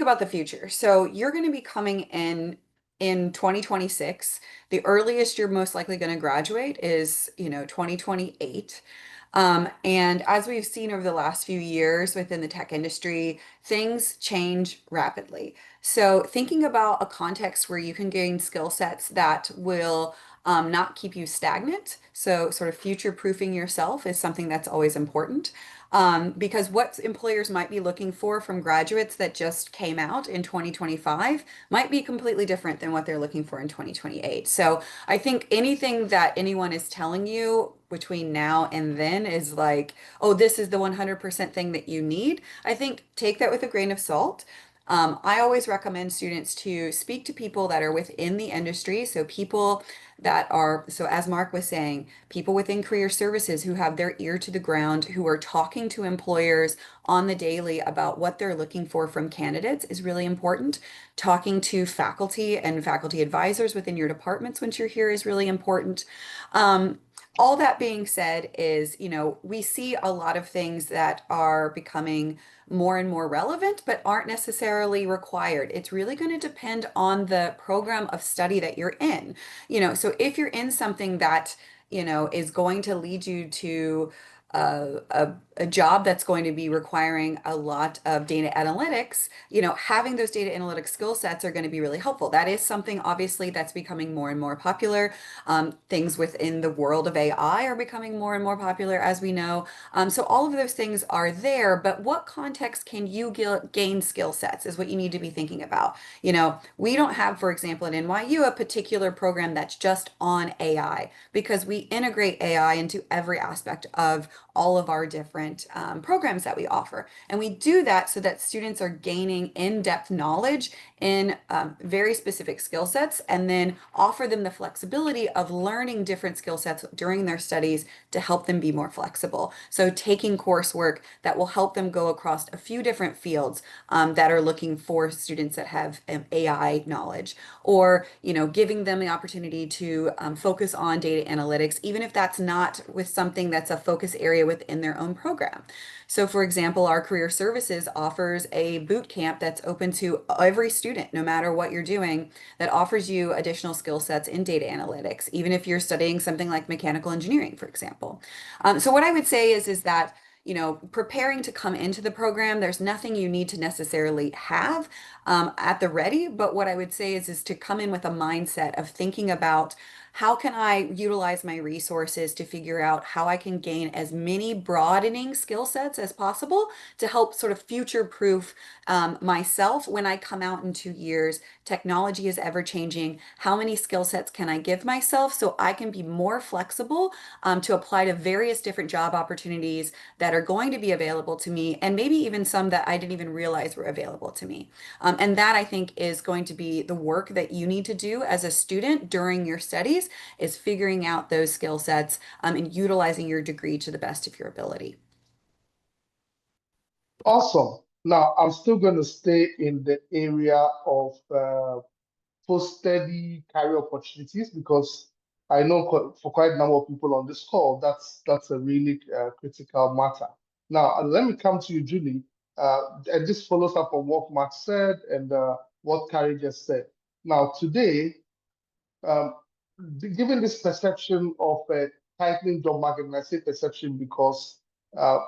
about the future. So you're going to be coming in 2026. The earliest you're most likely going to graduate is, 2028. And as we've seen over the last few years within the tech industry, things change rapidly. So thinking about a context where you can gain skill sets that will not keep you stagnant. So, sort of future proofing yourself is something that's always important. Because what employers might be looking for from graduates that just came out in 2025 might be completely different than what they're looking for in 2028. So, I think anything that anyone is telling you between now and then is like, oh, this is the 100% thing that you need. I think take that with a grain of salt. I always recommend students to speak to people that are within the industry. So people that are, so as Mark was saying, people within career services who have their ear to the ground, who are talking to employers on the daily about what they're looking for from candidates is really important. Talking to faculty and faculty advisors within your departments once you're here is really important. All that being said is, we see a lot of things that are becoming more and more relevant, but aren't necessarily required. It's really going to depend on the program of study that you're in. So if you're in something that, is going to lead you to a job that's going to be requiring a lot of data analytics, having those data analytics skill sets are going to be really helpful. That is something obviously that's becoming more and more popular. Things within the world of AI are becoming more and more popular, as we know. So all of those things are there, but what context can you gain skill sets is what you need to be thinking about. We don't have, for example, at NYU, a particular program that's just on AI because we integrate AI into every aspect of all of our different programs that we offer. And we do that so that students are gaining in-depth knowledge in very specific skill sets and then offer them the flexibility of learning different skill sets during their studies to help them be more flexible. So taking coursework that will help them go across a few different fields that are looking for students that have AI knowledge, or giving them the opportunity to focus on data analytics, even if that's not with something that's a focus area within their own program. So for example, our career services offers a boot camp that's open to every student, no matter what you're doing, that offers you additional skill sets in data analytics, even if you're studying something like mechanical engineering, for example. So what I would say is that preparing to come into the program, there's nothing you need to necessarily have at the ready. But what I would say is to come in with a mindset of thinking about how can I utilize my resources to figure out how I can gain as many broadening skill sets as possible to help sort of future-proof myself when I come out in 2 years. Technology is ever changing. How many skill sets can I give myself so I can be more flexible to apply to various different job opportunities that are going to be available to me, and maybe even some that I didn't even realize were available to me. And that I think is going to be the work that you need to do as a student during your studies, is figuring out those skill sets and utilizing your degree to the best of your ability. Awesome. Now, I'm still going to stay in the area of post-study career opportunities because I know for quite a number of people on this call, that's a really critical matter. Now, let me come to you, Julie, and this follows up on what Mark said and what Carrie just said. Now, today, um, given this perception of a tightening job market, and I say perception because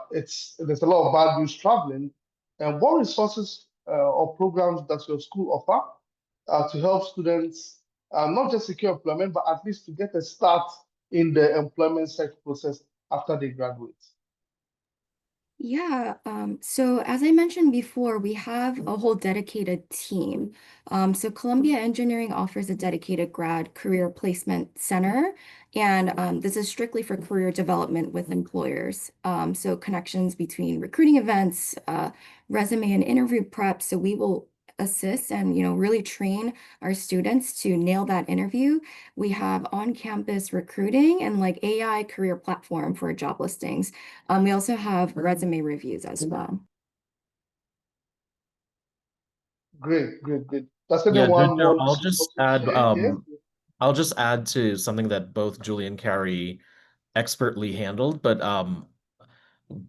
there's a lot of bad news traveling, and what resources or programs does your school offer to help students not just secure employment, but at least to get a start in the employment search process after they graduate? Yeah, so as I mentioned before, we have a whole dedicated team. So Columbia Engineering offers a dedicated grad career placement center, and this is strictly for career development with employers. So connections between recruiting events, resume and interview prep. So we will assist and really train our students to nail that interview. We have on-campus recruiting and like AI career platform for job listings. We also have resume reviews as well. Great, great, great. Does Yeah, anyone Jojo, want to also share? Yes. I'll just add to something that both Julie and Carrie expertly handled, but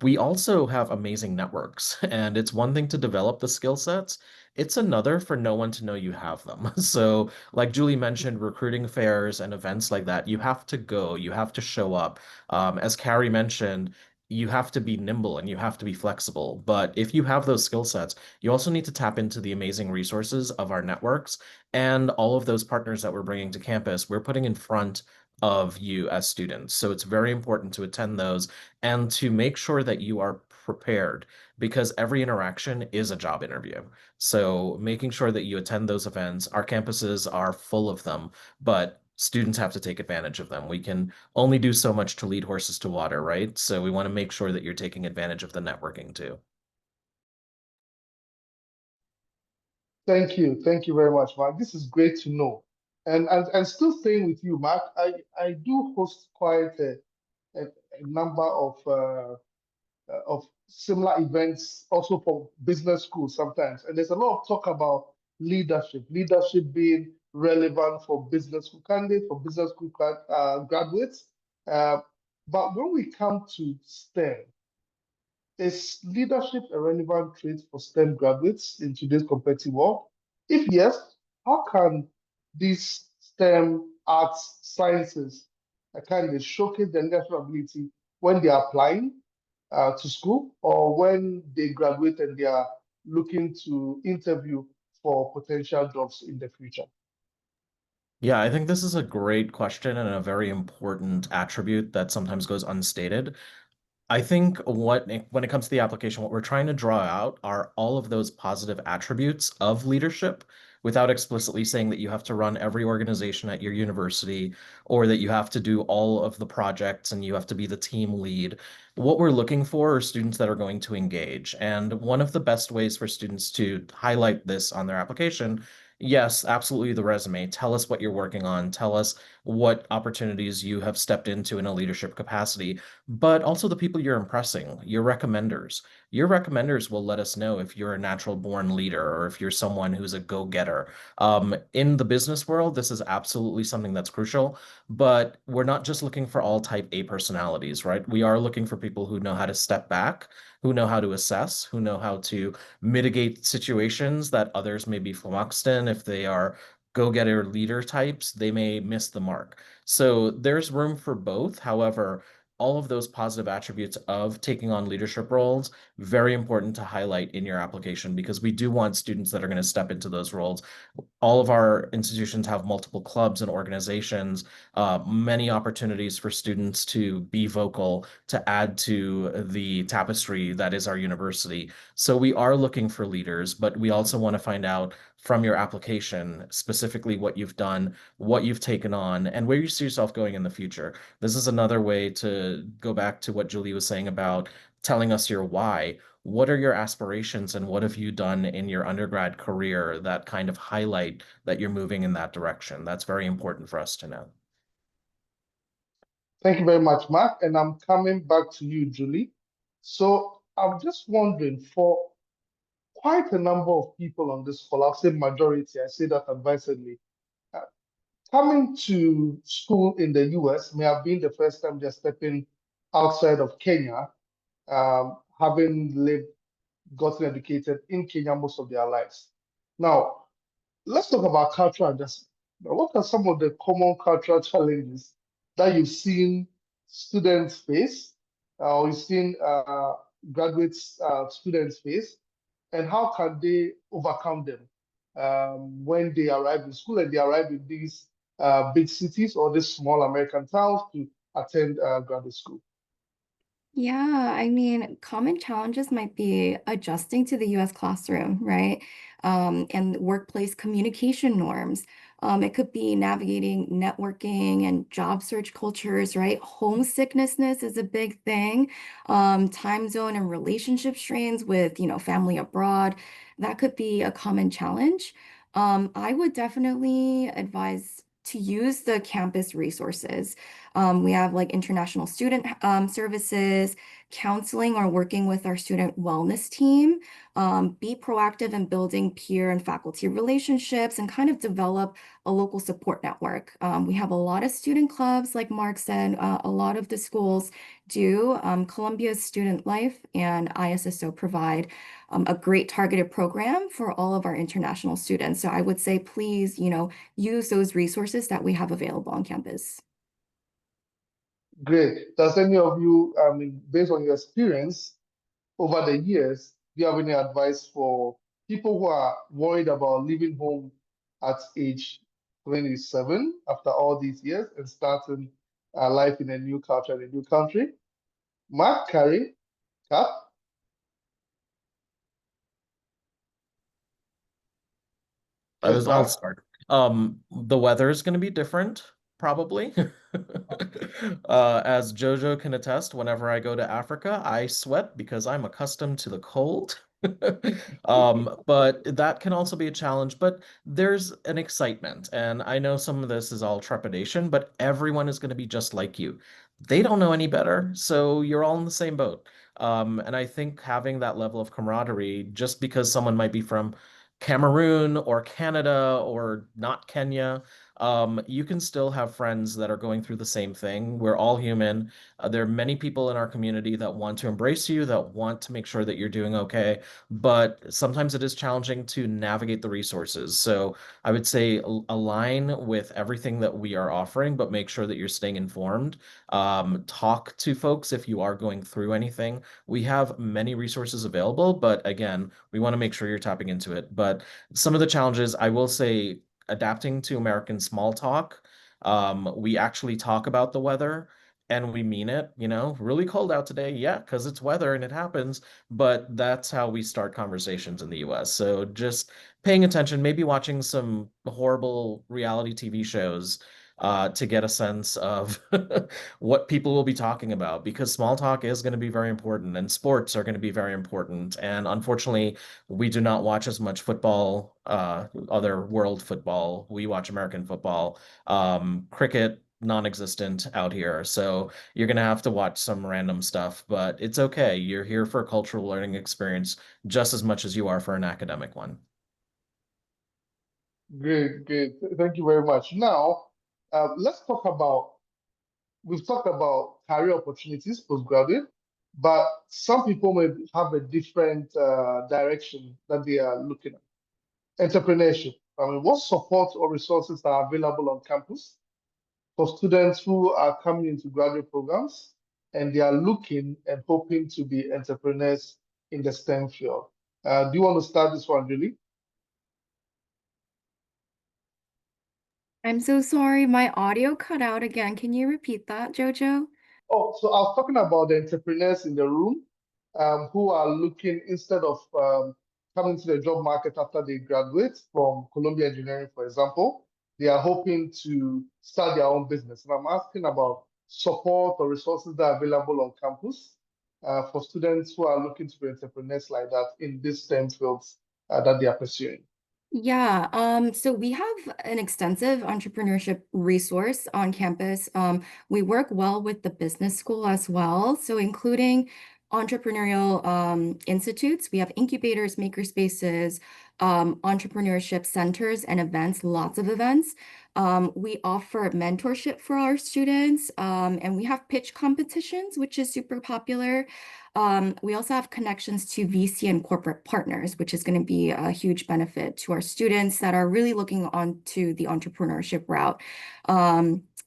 we also have amazing networks, and it's one thing to develop the skill sets. It's another for no one to know you have them. So, like Julie mentioned, recruiting fairs and events like that, you have to go, you have to show up. As Carrie mentioned, you have to be nimble and you have to be flexible. But if you have those skill sets, you also need to tap into the amazing resources of our networks and all of those partners that we're bringing to campus. We're putting in front of you as students. So it's very important to attend those and to make sure that you are prepared because every interaction is a job interview. So making sure that you attend those events, our campuses are full of them, but students have to take advantage of them. We can only do so much to lead horses to water, right? So we want to make sure that you're taking advantage of the networking too. Thank you. Thank you very much, Mark. This is great to know. And still staying with you, Mark, I do host quite a number of similar events also for business schools sometimes. And there's a lot of talk about leadership being relevant for business school candidates, for business school graduates. Uh, but when we come to STEM, is leadership a relevant trait for STEM graduates in today's competitive world? If yes, how can these STEM arts sciences kind of showcase their leadership ability when they are applying to school or when they graduate and they are looking to interview for potential jobs in the future? Yeah, I think this is a great question and a very important attribute that sometimes goes unstated. I think when it comes to the application, what we're trying to draw out are all of those positive attributes of leadership without explicitly saying that you have to run every organization at your university or that you have to do all of the projects and you have to be the team lead. What we're looking for are students that are going to engage. And one of the best ways for students to highlight this on their application, yes, absolutely the resume. Tell us what you're working on. Tell us what opportunities you have stepped into in a leadership capacity, but also the people you're impressing, your recommenders. Your recommenders will let us know if you're a natural born leader or if you're someone who's a go-getter. In the business world, this is absolutely something that's crucial, but we're not just looking for all type A personalities, right? We are looking for people who know how to step back, who know how to assess, who know how to mitigate situations that others may be flummoxed in. If they are go-getter leader types, they may miss the mark. So there's room for both. However, all of those positive attributes of taking on leadership roles, very important to highlight in your application because we do want students that are going to step into those roles. All of our institutions have multiple clubs and organizations, many opportunities for students to be vocal, to add to the tapestry that is our university. So we are looking for leaders, but we also want to find out from your application specifically what you've done, what you've taken on, and where you see yourself going in the future. This is another way to go back to what Julie was saying about telling us your why. What are your aspirations and what have you done in your undergrad career that kind of highlight that you're moving in that direction? That's very important for us to know. Thank you very much, Mark. And I'm coming back to you, Julie. So I'm just wondering, for quite a number of people on this call, I'll say majority, I say that advisedly, uh, coming to school in the US may have been the first time they're stepping outside of Kenya, having lived, gotten educated in Kenya most of their lives. Now, let's talk about cultural adjustment. Now, what are some of the common cultural challenges that you've seen students face, or you've seen graduates, students face, and how can they overcome them when they arrive in school and they arrive in these big cities or these small American towns to attend graduate school? Yeah, I mean, common challenges might be adjusting to the US classroom, right? And workplace communication norms. It could be navigating networking and job search cultures, right? Homesickness is a big thing. Time zone and relationship strains with, family abroad. That could be a common challenge. I would definitely advise to use the campus resources. We have like international student services, counseling, or working with our student wellness team. Be proactive in building peer and faculty relationships and kind of develop a local support network. We have a lot of student clubs, like Mark said, a lot of the schools do. Columbia's Student Life and ISSO provide a great targeted program for all of our international students. So I would say, please, use those resources that we have available on campus. Great. Does any of you, I mean, based on your experience over the years, do you have any advice for people who are worried about leaving home at age 27 after all these years and starting life in a new culture, in a new country? Mark, Carrie, Cap? Yes, I'll Mark. start. The weather is going to be different, probably. As Jojo can attest, whenever I go to Africa, I sweat because I'm accustomed to the cold. But that can also be a challenge, but there's an excitement. And I know some of this is all trepidation, but everyone is going to be just like you. They don't know any better, so you're all in the same boat. And I think having that level of camaraderie, just because someone might be from Cameroon or Canada or not Kenya, you can still have friends that are going through the same thing. We're all human. There are many people in our community that want to embrace you, that want to make sure that you're doing okay, but sometimes it is challenging to navigate the resources. So I would say align with everything that we are offering, but make sure that you're staying informed. Talk to folks if you are going through anything. We have many resources available, but again, we want to make sure you're tapping into it. But some of the challenges, I will say, adapting to American small talk. We actually talk about the weather and we mean it, really cold out today. Yeah, because it's weather and it happens, but that's how we start conversations in the US. So just paying attention, maybe watching some horrible reality TV shows to get a sense of what people will be talking about because small talk is going to be very important and sports are going to be very important. And unfortunately, we do not watch as much football, other world football. We watch American football, cricket, non-existent out here. So you're going to have to watch some random stuff, but it's okay. You're here for a cultural learning experience just as much as you are for an academic one. Great, great. Thank you very much. Now, let's talk about, we've talked about career opportunities postgraduate, but some people may have a different direction that they are looking at. Entrepreneurship. I mean, what support or resources are available on campus for students who are coming into graduate programs and they are looking and hoping to be entrepreneurs in the STEM field? Do you want to start this one, Julie? I'm so sorry, my audio cut out again. Can you repeat that, Jojo? Oh, so I was talking about the entrepreneurs in the room who are looking, instead of coming to the job market after they graduate from Columbia Engineering, for example, they are hoping to start their own business. And I'm asking about support or resources that are available on campus for students who are looking to be entrepreneurs like that in these STEM fields that they are pursuing. Yeah, so we have an extensive entrepreneurship resource on campus. We work well with the business school as well, so including entrepreneurial institutes. We have incubators, maker spaces, entrepreneurship centers, and events, lots of events. We offer mentorship for our students, and we have pitch competitions, which is super popular. We also have connections to VC and corporate partners, which is going to be a huge benefit to our students that are really looking onto the entrepreneurship route.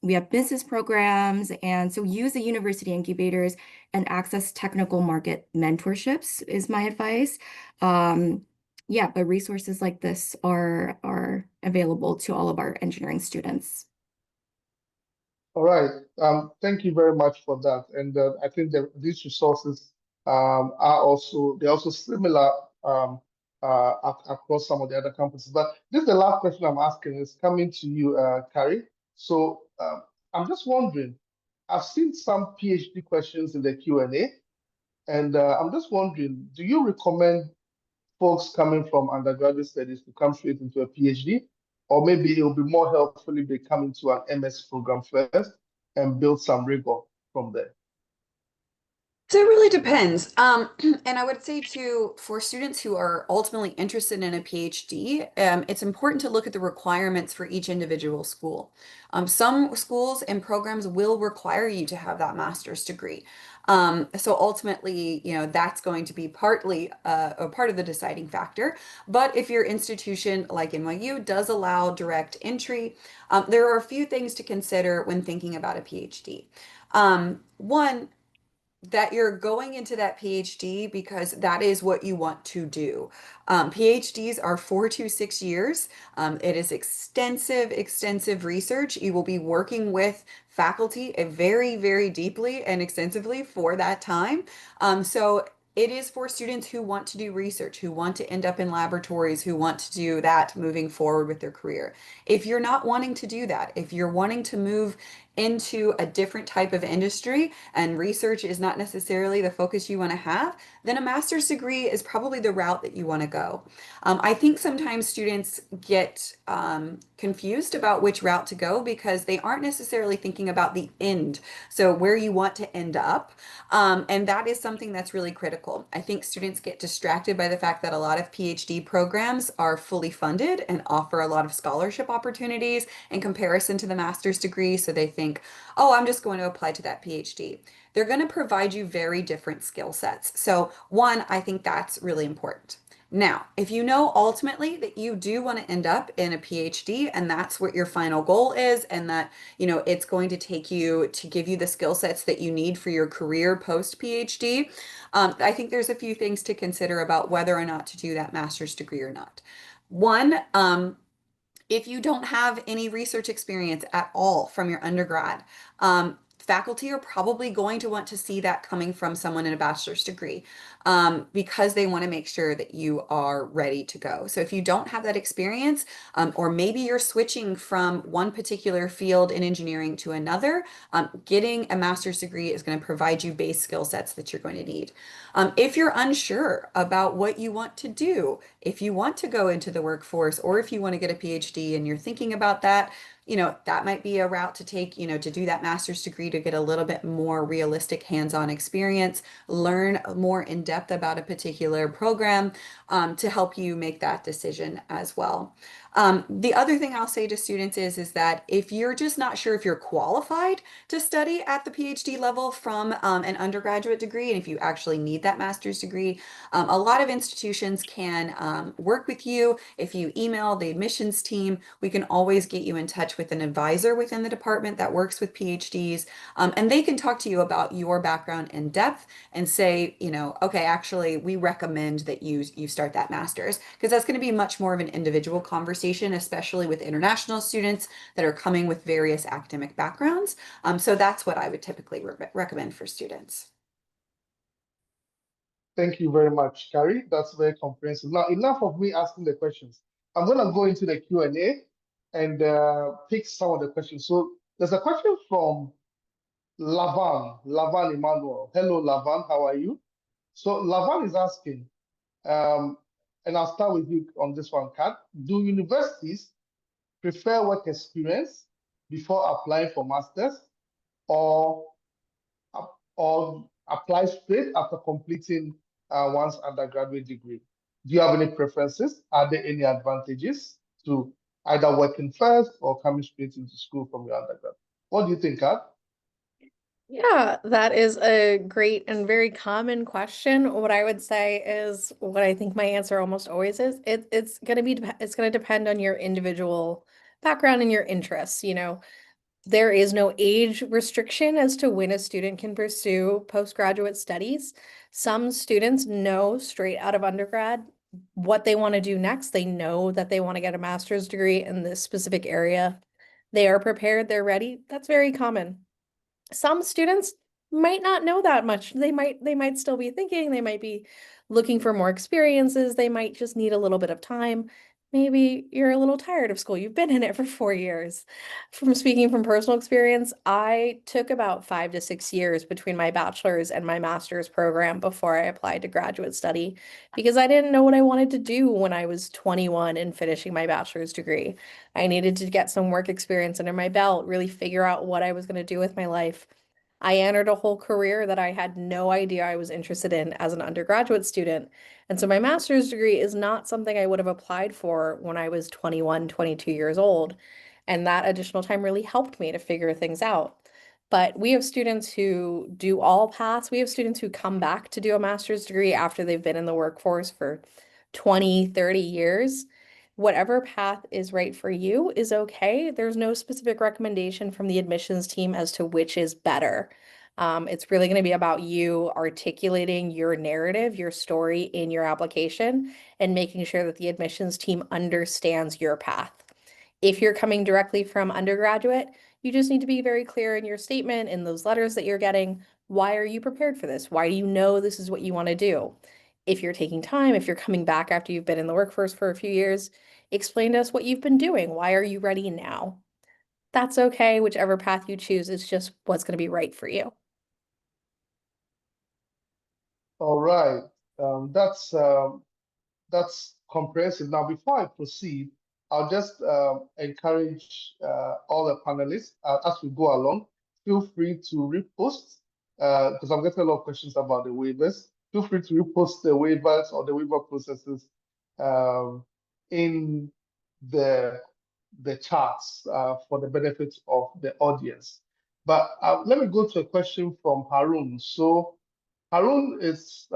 We have business programs, and so use the university incubators and access technical market mentorships is my advice. Yeah, but resources like this are available to all of our engineering students. All right. Thank you very much for that. And I think that these resources are also they're also similar across some of the other campuses. But this is the last question I'm asking is coming to you, Carrie. So I'm just wondering, I've seen some PhD questions in the Q&A, and I'm just wondering, do you recommend folks coming from undergraduate studies to come straight into a PhD? Or maybe it will be more helpful if they come into an MS program first and build some rigor from there. So it really depends. And I would say too, for students who are ultimately interested in a PhD, it's important to look at the requirements for each individual school. Some schools and programs will require you to have that master's degree. So ultimately, that's going to be partly a part of the deciding factor. But if your institution, like NYU, does allow direct entry, there are a few things to consider when thinking about a PhD. One, that you're going into that PhD because that is what you want to do. PhDs are 4 to 6 years. It is extensive, extensive research. You will be working with faculty very, very deeply and extensively for that time. So it is for students who want to do research, who want to end up in laboratories, who want to do that moving forward with their career. If you're not wanting to do that, if you're wanting to move into a different type of industry and research is not necessarily the focus you want to have, then a master's degree is probably the route that you want to go. I think sometimes students get confused about which route to go because they aren't necessarily thinking about the end, so where you want to end up. And that is something that's really critical. I think students get distracted by the fact that a lot of PhD programs are fully funded and offer a lot of scholarship opportunities in comparison to the master's degree. So they think, oh, I'm just going to apply to that PhD. They're going to provide you very different skill sets. So, one, I think that's really important. Now, if you know ultimately that you do want to end up in a PhD and that's what your final goal is, and that, it's going to take you to give you the skill sets that you need for your career post PhD, I think there's a few things to consider about whether or not to do that master's degree or not. One, if you don't have any research experience at all from your undergrad, faculty are probably going to want to see that coming from someone in a bachelor's degree because they want to make sure that you are ready to go. So if you don't have that experience, or maybe you're switching from one particular field in engineering to another, getting a master's degree is going to provide you base skill sets that you're going to need. If you're unsure about what you want to do, if you want to go into the workforce, or if you want to get a PhD and you're thinking about that, that might be a route to take, to do that master's degree to get a little bit more realistic hands-on experience, learn more in depth about a particular program, to help you make that decision as well. The other thing I'll say to students is that if you're just not sure if you're qualified to study at the PhD level from an undergraduate degree, and if you actually need that master's degree, a lot of institutions can work with you. If you email the admissions team, we can always get you in touch with an advisor within the department that works with PhDs, and they can talk to you about your background in depth and say, okay, actually, we recommend that you start that master's, because that's going to be much more of an individual conversation, especially with international students that are coming with various academic backgrounds. So that's what I would typically recommend for students. Thank you very much, Carrie. That's very comprehensive. Now, enough of me asking the questions. I'm going to go into the Q&A and pick some of the questions. So there's a question from Lavan Emmanuel. Hello, Lavan. How are you? So Lavan is asking, and I'll start with you on this one, Kat. Do universities prefer work experience before applying for masters, or apply straight after completing one's undergraduate degree? Do you have any preferences? Are there any advantages to either working first or coming straight into school from your undergrad? What do you think, Kat? Yeah, that is a great and very common question. What I would say is what I think my answer almost always is. It's going to it's going to depend on your individual background and your interests. There is no age restriction as to when a student can pursue postgraduate studies. Some students know straight out of undergrad what they want to do next. They know that they want to get a master's degree in this specific area They are prepared, they're ready. That's very common. Some students might not know that much. They might still be thinking, they might be looking for more experiences, they might just need a little bit of time. Maybe you're a little tired of school. You've been in it for 4 years. From speaking from personal experience, I took about 5 to 6 years between my bachelor's and my master's program before I applied to graduate study because I didn't know what I wanted to do when I was 21 and finishing my bachelor's degree. I needed to get some work experience under my belt, really figure out what I was going to do with my life. I entered a whole career that I had no idea I was interested in as an undergraduate student. And so my master's degree is not something I would have applied for when I was 21, 22 years old. And that additional time really helped me to figure things out. But we have students who do all paths. We have students who come back to do a master's degree after they've been in the workforce for 20, 30 years. Whatever path is right for you is okay. There's no specific recommendation from the admissions team as to which is better. It's really going to be about you articulating your narrative, your story in your application, and making sure that the admissions team understands your path. If you're coming directly from undergraduate, you just need to be very clear in your statement, in those letters that you're getting. Why are you prepared for this? Why do you know this is what you want to do? If you're taking time, if you're coming back after you've been in the workforce for a few years, explain to us what you've been doing. Why are you ready now? That's okay. Whichever path you choose is just what's going to be right for you. All right. That's comprehensive. Now, before I proceed, I'll just encourage all the panelists as we go along. Feel free to repost because I'm getting a lot of questions about the waivers. Feel free to repost the waivers or the waiver processes um, in the charts for the benefit of the audience. But let me go to a question from Harun. So Harun is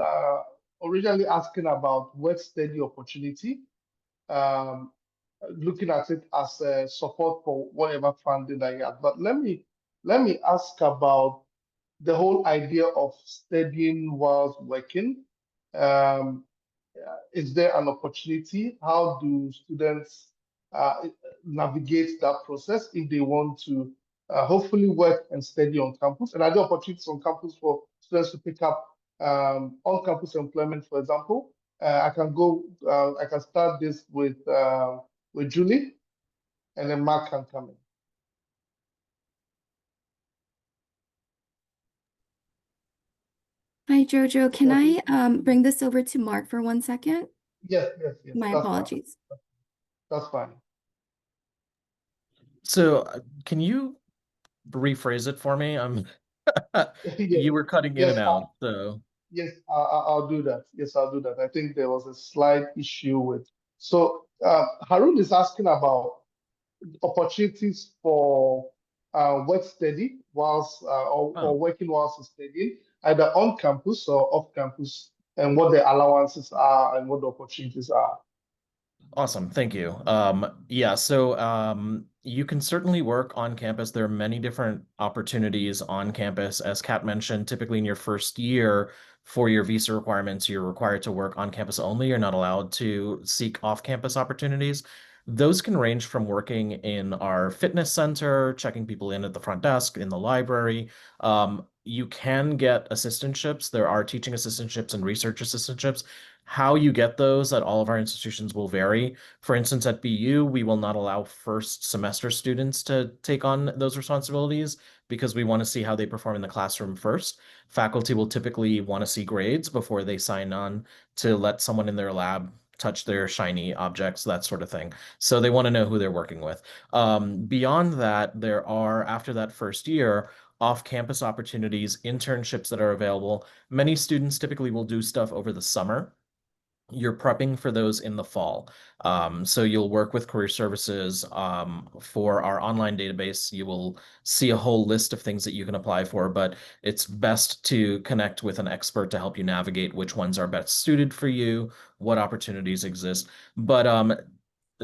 originally asking about work study opportunity, um, looking at it as a support for whatever funding that he has. But let me ask about the whole idea of studying whilst working. Um, is there an opportunity? How do students navigate that process if they want to hopefully work and study on campus? And are there opportunities on campus for students to pick up on-campus employment, for example? I can start this with Julie, and then Mark can come in. Hi, Jojo. Can I bring this over to Mark for 1 second? Yes. My That's apologies. fine. That's fine. So can you rephrase it for me? You were cutting in and Yes, out, so. yes, I'll do that. Yes, I'll do that. I think there was a slight issue with. So Harun is asking about opportunities for work study whilst or working whilst studying, either on campus or off campus, and what the allowances are and what the opportunities are. Awesome, thank you. Yeah, so you can certainly work on campus. There are many different opportunities on campus. As Kat mentioned, typically in your first year for your visa requirements, you're required to work on campus only. You're not allowed to seek off-campus opportunities. Those can range from working in our fitness center, checking people in at the front desk, in the library. You can get assistantships. There are teaching assistantships and research assistantships. How you get those at all of our institutions will vary. For instance, at BU, we will not allow first semester students to take on those responsibilities because we want to see how they perform in the classroom first. Faculty will typically want to see grades before they sign on to let someone in their lab touch their shiny objects, that sort of thing. So they want to know who they're working with. Beyond that, there are, after that first year, off-campus opportunities, internships that are available. Many students typically will do stuff over the summer. You're prepping for those in the fall. So you'll work with career services for our online database. You will see a whole list of things that you can apply for, but it's best to connect with an expert to help you navigate which ones are best suited for you, what opportunities exist. But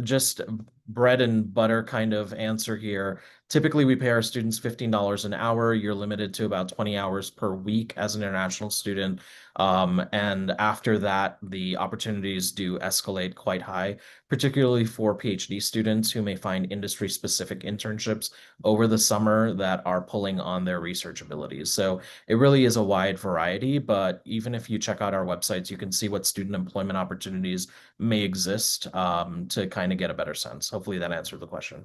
just bread and butter kind of answer here. Typically, we pay our students $15 an hour. You're limited to about 20 hours per week as an international student. And after that, the opportunities do escalate quite high, particularly for PhD students who may find industry-specific internships over the summer that are pulling on their research abilities. So it really is a wide variety, but even if you check out our websites, you can see what student employment opportunities may exist to kind of get a better sense. Hopefully that answered the question.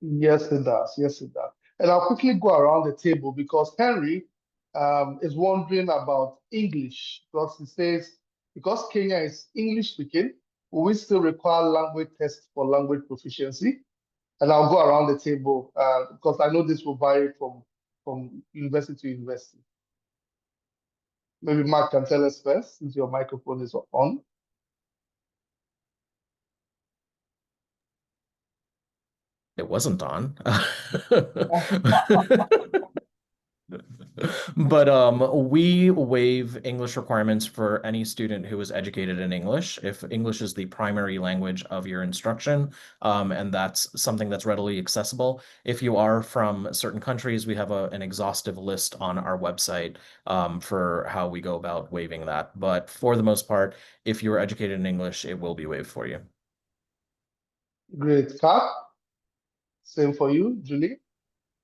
Yes, it does. Yes, it does. And I'll quickly go around the table because Henry is wondering about English because he says, because Kenya is English speaking, will we still require language tests for language proficiency? And I'll go around the table because I know this will vary from university to university. Maybe Mark can tell us first since your microphone is on. It wasn't on. But we waive English requirements for any student who is educated in English, if English is the primary language of your instruction, and that's something that's readily accessible. If you are from certain countries, we have an exhaustive list on our website for how we go about waiving that. But for the most part, if you are educated in English, it will be waived for you. Great. Kat, same for you, Julie.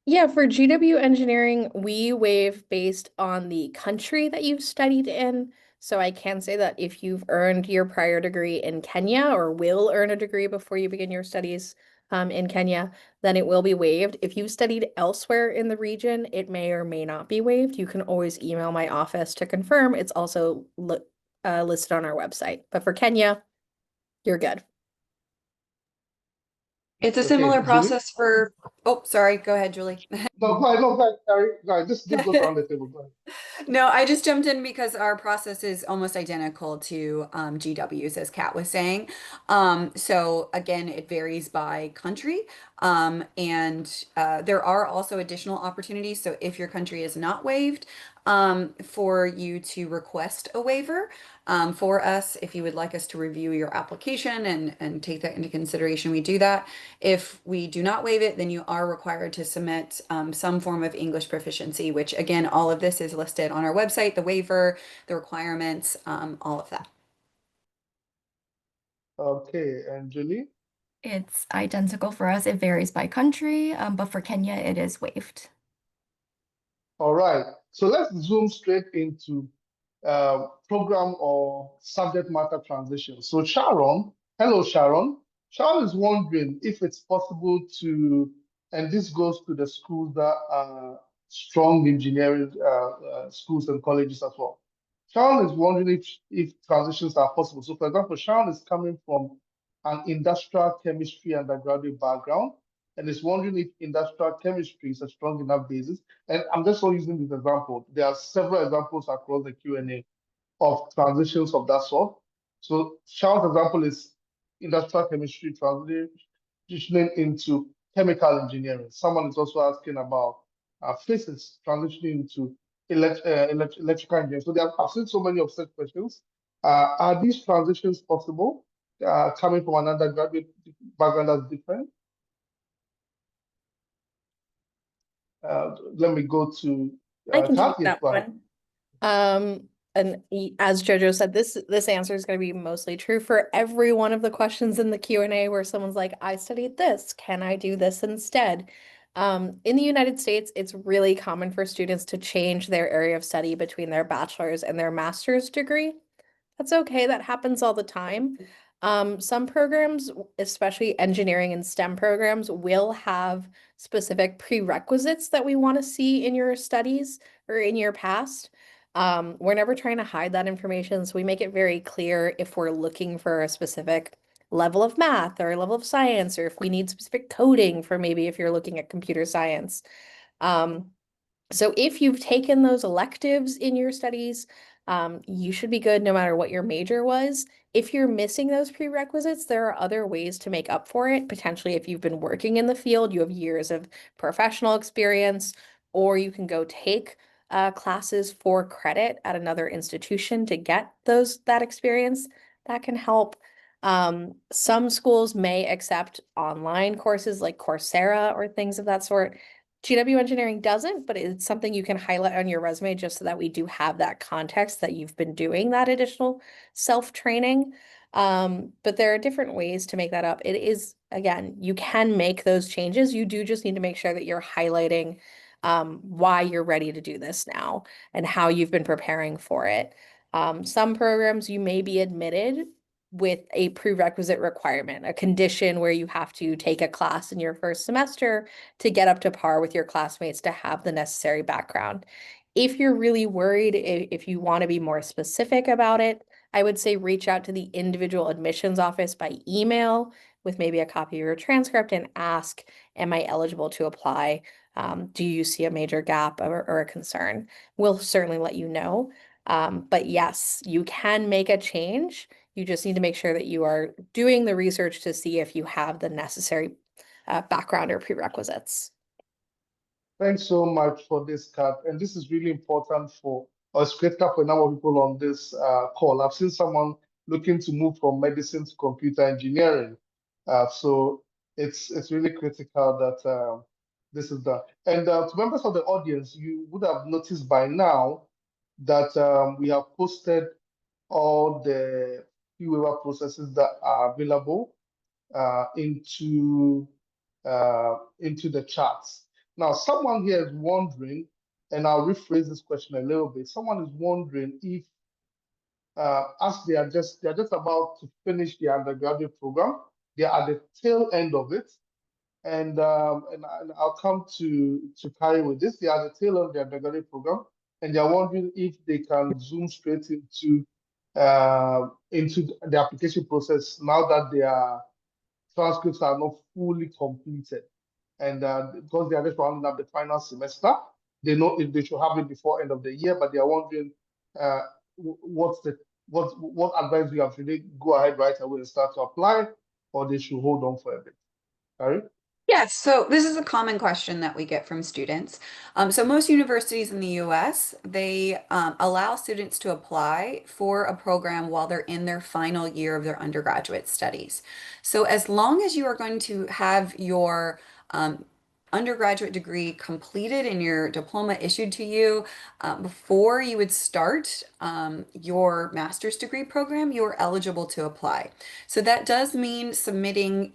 Yeah, for GW engineering, we waive based on the country that you've studied in. So I can say that if you've earned your prior degree in Kenya or will earn a degree before you begin your studies in Kenya, then it will be waived. If you've studied elsewhere in the region, it may or may not be waived. You can always email my office to confirm. It's also listed on our website. But for Kenya, you're good. It's a Okay, similar Julie? process for, oh, sorry, go ahead, Julie. No, go ahead, Carrie. Go ahead. Just go around the table. Go ahead. No, I just jumped in because our process is almost identical to GW's, as Kat was saying. So again, it varies by country. And there are also additional opportunities. So if your country is not waived, for you to request a waiver for us, if you would like us to review your application and take that into consideration, we do that. If we do not waive it, then you are required to submit some form of English proficiency, which again, all of this is listed on our website, the waiver, the requirements, all of that. Okay, and Julie? It's identical for us. It varies by country, but for Kenya, it is waived. All right. So let's zoom straight into program or subject matter transition. So Sharon, hello, Sharon. Sharon is wondering if it's possible to, and this goes to the schools that are strong engineering schools and colleges as well. Sharon is wondering if transitions are possible. So for example, Sharon is coming from an industrial chemistry undergraduate background and is wondering if industrial chemistry is a strong enough basis. And I'm just only using this example. There are several examples across the Q&A of transitions of that sort. So Sharon's example is industrial chemistry transitioning into chemical engineering. Someone is also asking about physics transitioning into electrical engineering. So I've seen so many of such questions. Are these transitions possible coming from an undergraduate background that's different? Let me go to I can take Kathy. that one. And as Jojo said, this answer is going to be mostly true for every one of the questions in the Q&A where someone's like, I studied this, can I do this instead? In the United States, it's really common for students to change their area of study between their bachelor's and their master's degree. That's okay, that happens all the time. Some programs, especially engineering and STEM programs, will have specific prerequisites that we want to see in your studies or in your past. We're never trying to hide that information, so we make it very clear if we're looking for a specific level of math or a level of science, or if we need specific coding for maybe if you're looking at computer science. So if you've taken those electives in your studies, you should be good no matter what your major was. If you're missing those prerequisites, there are other ways to make up for it. Potentially, if you've been working in the field, you have years of professional experience, or you can go take classes for credit at another institution to get that experience. That can help. Some schools may accept online courses like Coursera or things of that sort. GW Engineering doesn't, but it's something you can highlight on your resume just so that we do have that context that you've been doing that additional self-training. But there are different ways to make that up. It is, again, you can make those changes. You do just need to make sure that you're highlighting why you're ready to do this now and how you've been preparing for it. Some programs you may be admitted with a prerequisite requirement, a condition where you have to take a class in your first semester to get up to par with your classmates to have the necessary background. If you're really worried, if you want to be more specific about it, I would say reach out to the individual admissions office by email with maybe a copy of your transcript and ask, am I eligible to apply? Do you see a major gap or a concern? We'll certainly let you know. But yes, you can make a change. You just need to make sure that you are doing the research to see if you have the necessary background or prerequisites. Thanks so much for this, Kat. And this is really important for us, critical for a number of people on this call. I've seen someone looking to move from medicine to computer engineering. So it's really critical that this is done. And to members of the audience, you would have noticed by now that we have posted all the fee waiver processes that are available into the charts. Now, someone here is wondering, and I'll rephrase this question a little bit. Someone is wondering if, as they are just about to finish the undergraduate program, they are at the tail end of it, and I'll come to Kari with this. They are at the tail end of the undergraduate program, and they are wondering if they can zoom straight into the application process now that their transcripts are not fully completed. And because they are just rounding up the final semester, they know if they should have it before end of the year, but they are wondering what advice we have. Should they go ahead right away and start to apply, or they should hold on for a bit? Sorry? Yes, so this is a common question that we get from students. So most universities in the US, they allow students to apply for a program while they're in their final year of their undergraduate studies. So as long as you are going to have your undergraduate degree completed and your diploma issued to you before you would start your master's degree program, you are eligible to apply. So that does mean submitting,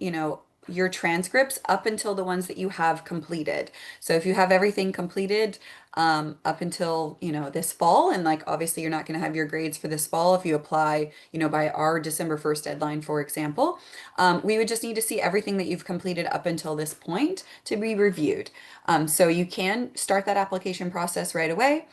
your transcripts up until the ones that you have completed. So if you have everything completed up until, this fall, and like obviously you're not going to have your grades for this fall if you apply, by our December 1st deadline, for example, we would just need to see everything that you've completed up until this point to be reviewed. So you can start that application process right away.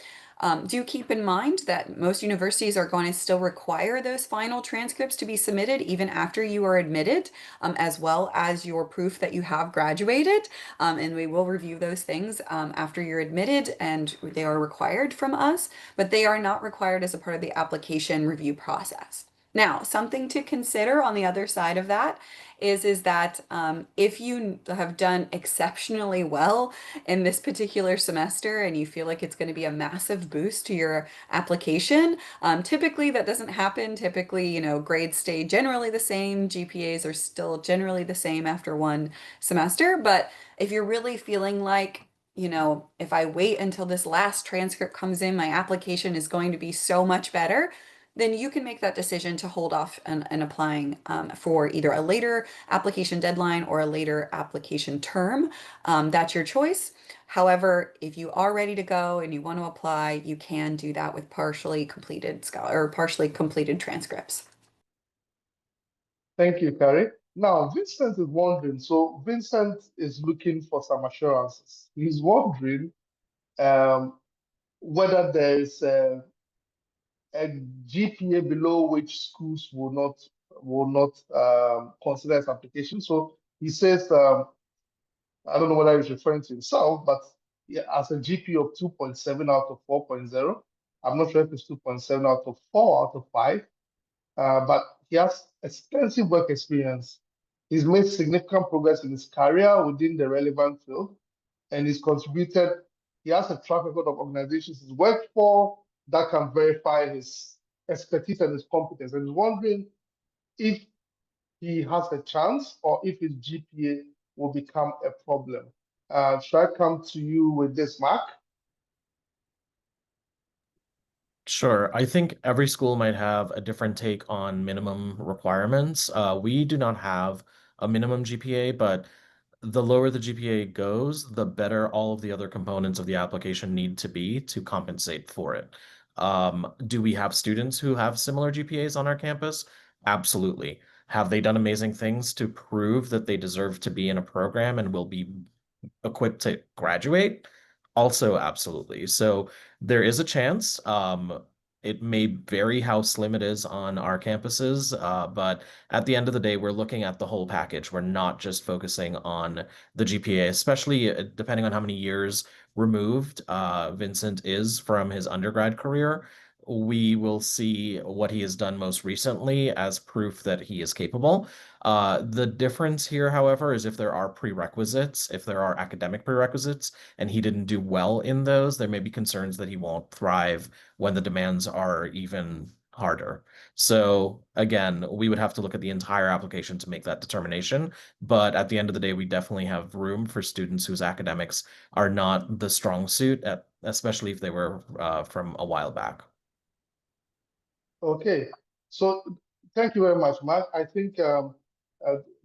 Do keep in mind that most universities are going to still require those final transcripts to be submitted even after you are admitted, as well as your proof that you have graduated. And we will review those things after you're admitted, and they are required from us, but they are not required as a part of the application review process. Now, something to consider on the other side of that is that if you have done exceptionally well in this particular semester and you feel like it's going to be a massive boost to your application, typically that doesn't happen. Typically, grades stay generally the same. GPAs are still generally the same after one semester. But if you're really feeling like, if I wait until this last transcript comes in, my application is going to be so much better, then you can make that decision to hold off and applying for either a later application deadline or a later application term. That's your choice. However, if you are ready to go and you want to apply, you can do that with partially completed transcripts. Thank you, Kari. Now, Vincent is wondering. So Vincent is looking for some assurances. He's wondering whether there is a GPA below which schools will not consider his application. So he says, I don't know whether he's referring to himself, but yeah, as a GPA of 2.7 out of 4.0. I'm not sure if it's 2.7 out of 4 out of 5, but he has extensive work experience. He's made significant progress in his career within the relevant field, and he's contributed. He has a track record of organizations he's worked for that can verify his expertise and his competence. And he's wondering if he has a chance or if his GPA will become a problem. Should I come to you with this, Mark? Sure. I think every school might have a different take on minimum requirements. We do not have a minimum GPA, but the lower the GPA goes, the better all of the other components of the application need to be to compensate for it. Do we have students who have similar GPAs on our campus? Absolutely. Have they done amazing things to prove that they deserve to be in a program and will be equipped to graduate? Also, absolutely. So there is a chance. It may vary how slim it is on our campuses, but at the end of the day, we're looking at the whole package. We're not just focusing on the GPA, especially depending on how many years removed Vincent is from his undergrad career. We will see what he has done most recently as proof that he is capable. The difference here, however, is if there are prerequisites, if there are academic prerequisites, and he didn't do well in those, there may be concerns that he won't thrive when the demands are even harder. So again, we would have to look at the entire application to make that determination. But at the end of the day, we definitely have room for students whose academics are not the strong suit, especially if they were from a while back. Okay, so thank you very much, Mark. I think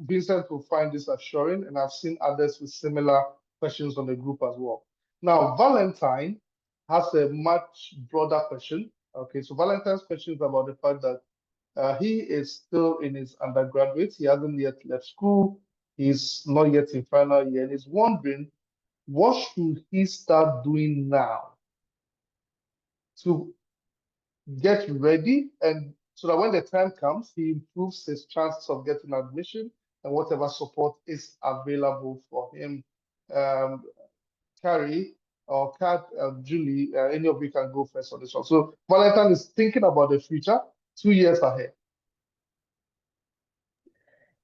Vincent will find this assuring, and I've seen others with similar questions on the group as well. Now, Valentine has a much broader question. Okay, so Valentine's question is about the fact that he is still in his undergraduate. He hasn't yet left school. He's not yet in final year, and he's wondering what should he start doing now to get ready, and so that when the time comes, he improves his chances of getting admission and whatever support is available for him. Carrie or Kat, Julie, any of you can go first on this one. So Valentine is thinking about the future 2 years ahead.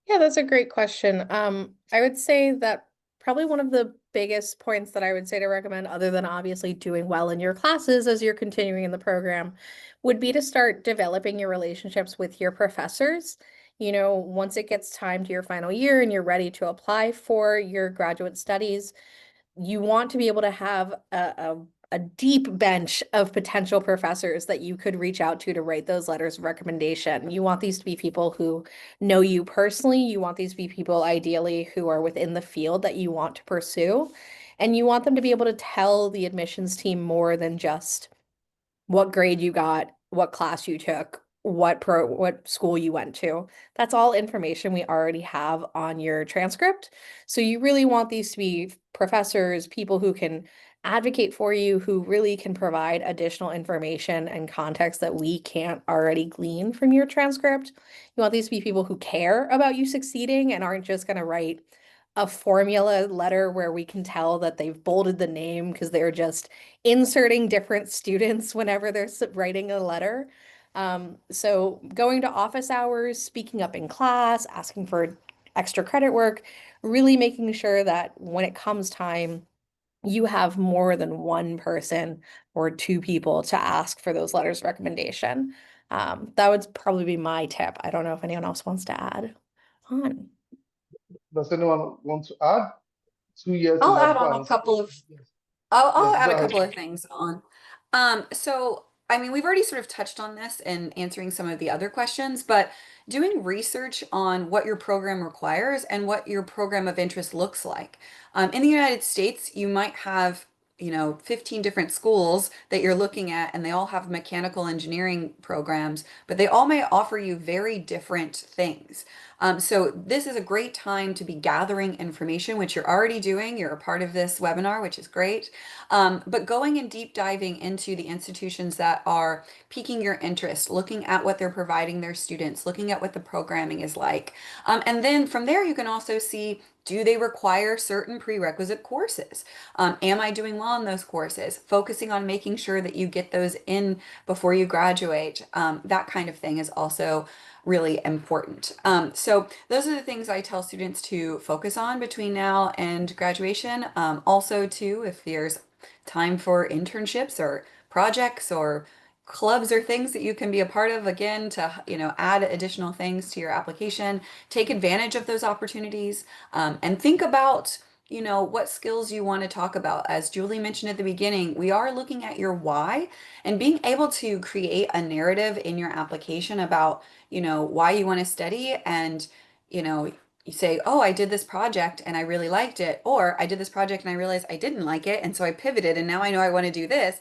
Yeah, that's a great question. I would say that probably one of the biggest points that I would say to recommend, other than obviously doing well in your classes as you're continuing in the program, would be to start developing your relationships with your professors. You know, once it gets time to your final year and you're ready to apply for your graduate studies, you want to be able to have a deep bench of potential professors that you could reach out to write those letters of recommendation. You want these to be people who know you personally. You want these to be people ideally who are within the field that you want to pursue. And you want them to be able to tell the admissions team more than just what grade you got, what class you took, what school you went to. That's all information we already have on your transcript. So you really want these to be professors, people who can advocate for you, who really can provide additional information and context that we can't already glean from your transcript. You want these to be people who care about you succeeding and aren't just going to write a formula letter where we can tell that they've bolded the name because they're just inserting different students whenever they're writing a letter. So going to office hours, speaking up in class, asking for extra credit work, really making sure that when it comes time, you have more than one person or two people to ask for those letters of recommendation. That would probably be my tip. I don't know if anyone else wants to add on. Does anyone want to add? 2 years in I'll add on a advance. couple of Yes, I'll yes, add go a ahead. couple of things on. So I mean, we've already sort of touched on this in answering some of the other questions, but doing research on what your program requires and what your program of interest looks like. In the United States, you might have, 15 different schools that you're looking at, and they all have mechanical engineering programs, but they all may offer you very different things. So this is a great time to be gathering information, which you're already doing. You're a part of this webinar, which is great. But going and deep diving into the institutions that are piquing your interest, looking at what they're providing their students, looking at what the programming is like. And then from there, you can also see, do they require certain prerequisite courses? Am I doing well in those courses? Focusing on making sure that you get those in before you graduate. That kind of thing is also really important. So those are the things I tell students to focus on between now and graduation. Also, too, if there's time for internships or projects or clubs or things that you can be a part of, again, to, add additional things to your application. Take advantage of those opportunities, and think about, what skills you want to talk about. As Julie mentioned at the beginning, we are looking at your why, and being able to create a narrative in your application about, why you want to study. And, you say, oh, I did this project and I really liked it, or I did this project and I realized I didn't like it, and so I pivoted and now I know I want to do this.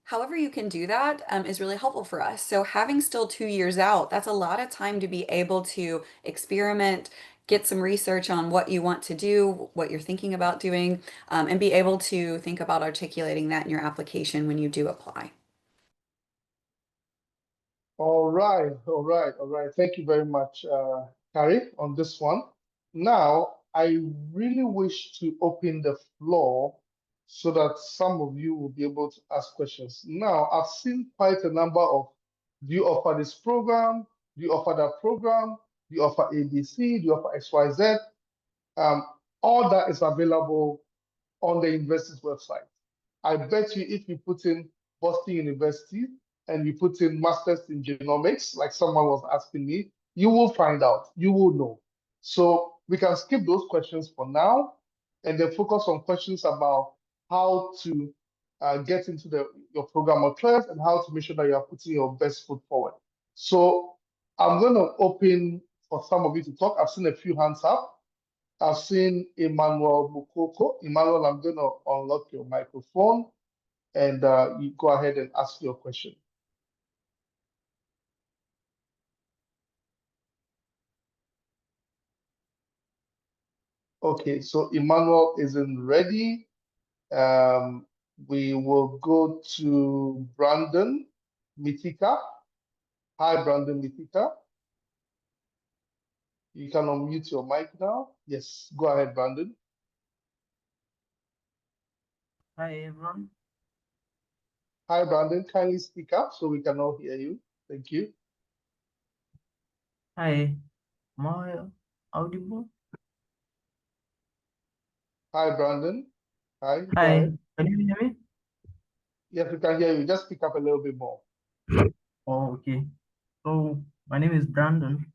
However you can do that, is really helpful for us. So having still 2 years out, that's a lot of time to be able to experiment, get some research on what you want to do, what you're thinking about doing, and be able to think about articulating that in your application when you do apply. All right. Thank you very much, Carrie, on this one. Now, I really wish to open the floor so that some of you will be able to ask questions. Now, I've seen quite a number of, do you offer this program? Do you offer that program? Do you offer ABC? Do you offer XYZ? All that is available on the university's website. I bet you if you put in Boston University and you put in Masters in Genomics, like someone was asking me, you will find out, you will know. So we can skip those questions for now and then focus on questions about how to get into your program of choice and how to make sure that you are putting your best foot forward. So I'm going to open for some of you to talk. I've seen a few hands up. I've seen Emmanuel Mukoko. Emmanuel, I'm going to unlock your microphone and you go ahead and ask your question. Okay, so Emmanuel isn't ready. We will go to Brandon Mitika. Hi, Brandon Mitika. You can unmute your mic now. Yes, go ahead, Brandon. Hi everyone. Hi, Brandon. Kindly speak up so we can all hear you. Thank you. Hi, am I audible? Hi, Brandon. Hi, go Hi, ahead. can you hear me? Yes, we can hear you. Just speak up a little bit more. Oh, okay. So my name is Brandon,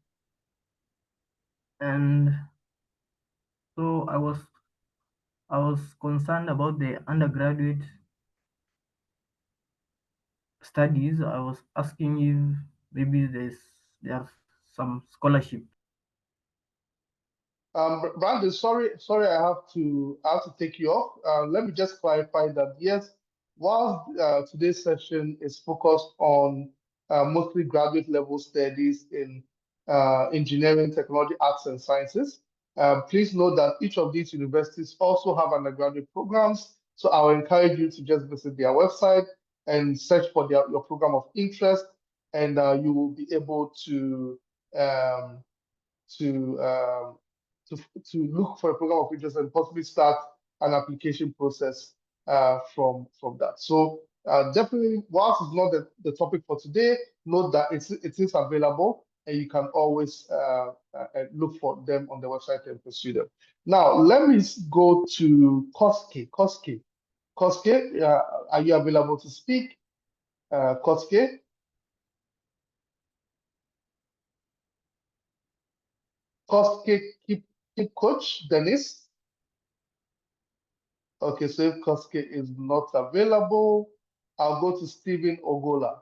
and so I was concerned about the undergraduate studies. I was asking if maybe there's some scholarship. Brandon, sorry, I have to take you off. Let me just clarify that yes, while today's session is focused on mostly graduate level studies in engineering, technology, arts, and sciences, please note that each of these universities also have undergraduate programs. So I will encourage you to just visit their website and search for your program of interest, and you will be able to um, to um, to look for a program of interest and possibly start an application process from that. So definitely, whilst it's not the topic for today, note that it is available and you can always look for them on the website and pursue them. Now, let me go to Koske. Koske, are you available to speak? Koske? Koske, keep coach, Dennis. Okay, so if Koske is not available, I'll go to Stephen Ogola.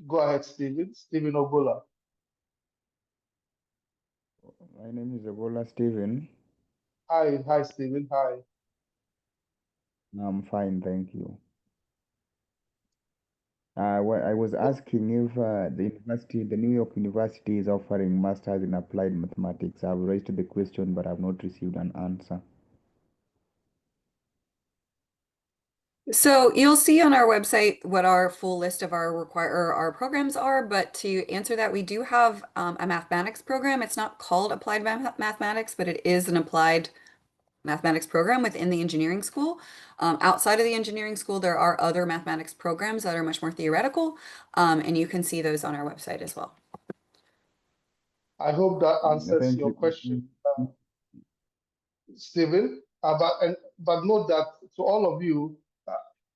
Go ahead, Stephen. Stephen Ogola. My name is Ebola Stephen. Hi, Stephen. Hi. I'm fine, thank you. I was asking if the New York University is offering masters in applied mathematics. I've raised the question, but I've not received an answer. So you'll see on our website what our full list of our programs are, but to answer that, we do have a mathematics program. It's not called applied mathematics, but it is an applied mathematics program within the engineering school. Outside of the engineering school, there are other mathematics programs that are much more theoretical, and you can see those on our website as well. I hope that answers Thank your you. question, Stephen. But note that to all of you,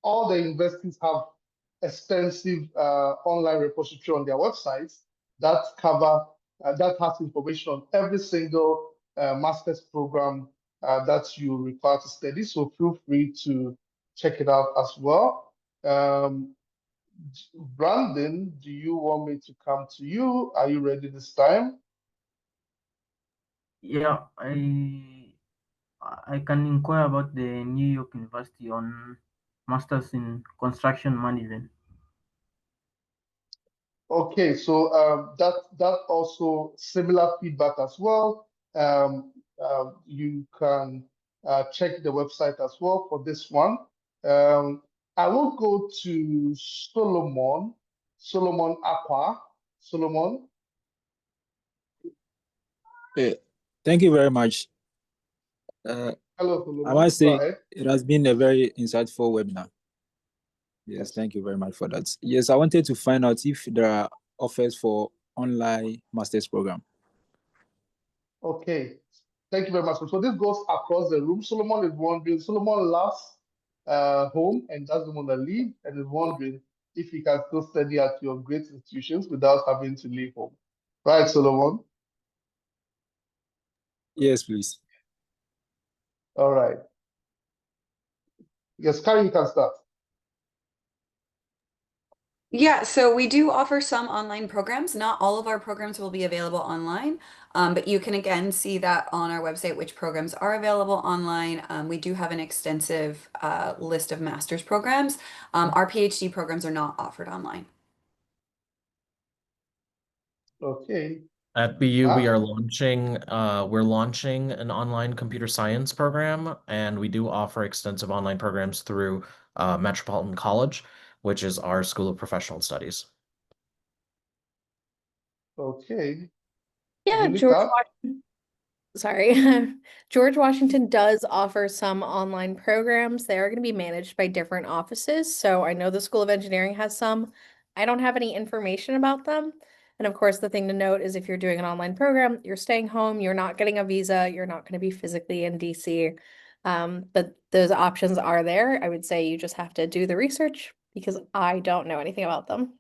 all the universities have extensive online repository on their website that has information on every single master's program that you require to study. So feel free to check it out as well. Brandon, do you want me to come to you? Are you ready this time? Yeah, I can inquire about the New York University on Masters in Construction Management. Okay, so that also similar feedback as well. You can check the website as well for this one. I will go to Solomon Aqua. Solomon. Thank you very much. Hello, I Solomon. must Go say ahead. it has been a very insightful webinar. Yes, thank you very much for that. Yes, I wanted to find out if there are offers for online master's program. Okay, thank you very much. So this goes across the room. Solomon is wondering, Solomon loves home and doesn't want to leave and is wondering if he can still study at your great institutions without having to leave home. Right, Solomon? Yes, please. All right. Yes, Kari, you can start. Yeah, so we do offer some online programs. Not all of our programs will be available online, but you can again see that on our website which programs are available online. We do have an extensive list of master's programs. Our PhD programs are not offered online. Okay. At BU, we're launching an online computer science program, and we do offer extensive online programs through Metropolitan College, which is our School of Professional Studies. Okay. Yeah, George Washington does offer some online programs. They are going to be managed by different offices. So I know the School of Engineering has some. I don't have any information about them. And of course, the thing to note is if you're doing an online program, you're staying home, you're not getting a visa, you're not going to be physically in DC. But those options are there. I would say you just have to do the research because I don't know anything about them.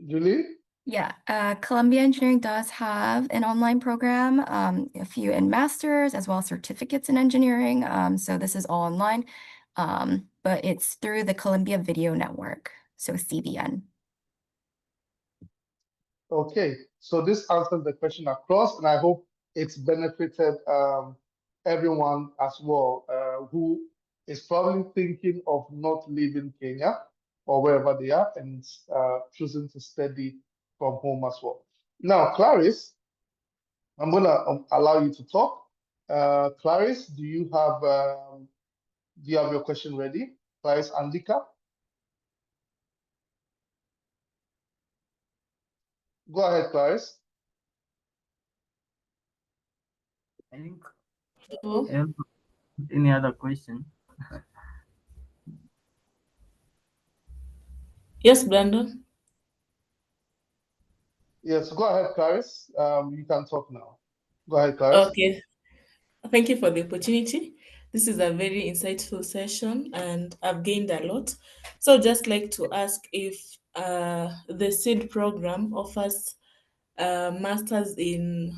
Julie? Yeah, Columbia Engineering does have an online program, a few in masters as well as certificates in engineering. So this is all online, but it's through the Columbia Video Network, so CVN. Okay, so this answers the question across, and I hope it's benefited everyone as well who is probably thinking of not leaving Kenya or wherever they are and choosing to study from home as well. Now, Clarice, I'm gonna allow you to talk. Clarice, do you have your question ready? Clarice Andika? Go ahead, Clarice. I think Oh, any other question? yes, Brandon. Yes, go ahead, Clarice. You can talk now. Go ahead, Clarice. Okay. Thank you for the opportunity. This is a very insightful session and I've gained a lot. So just like to ask if the SEED program offers masters in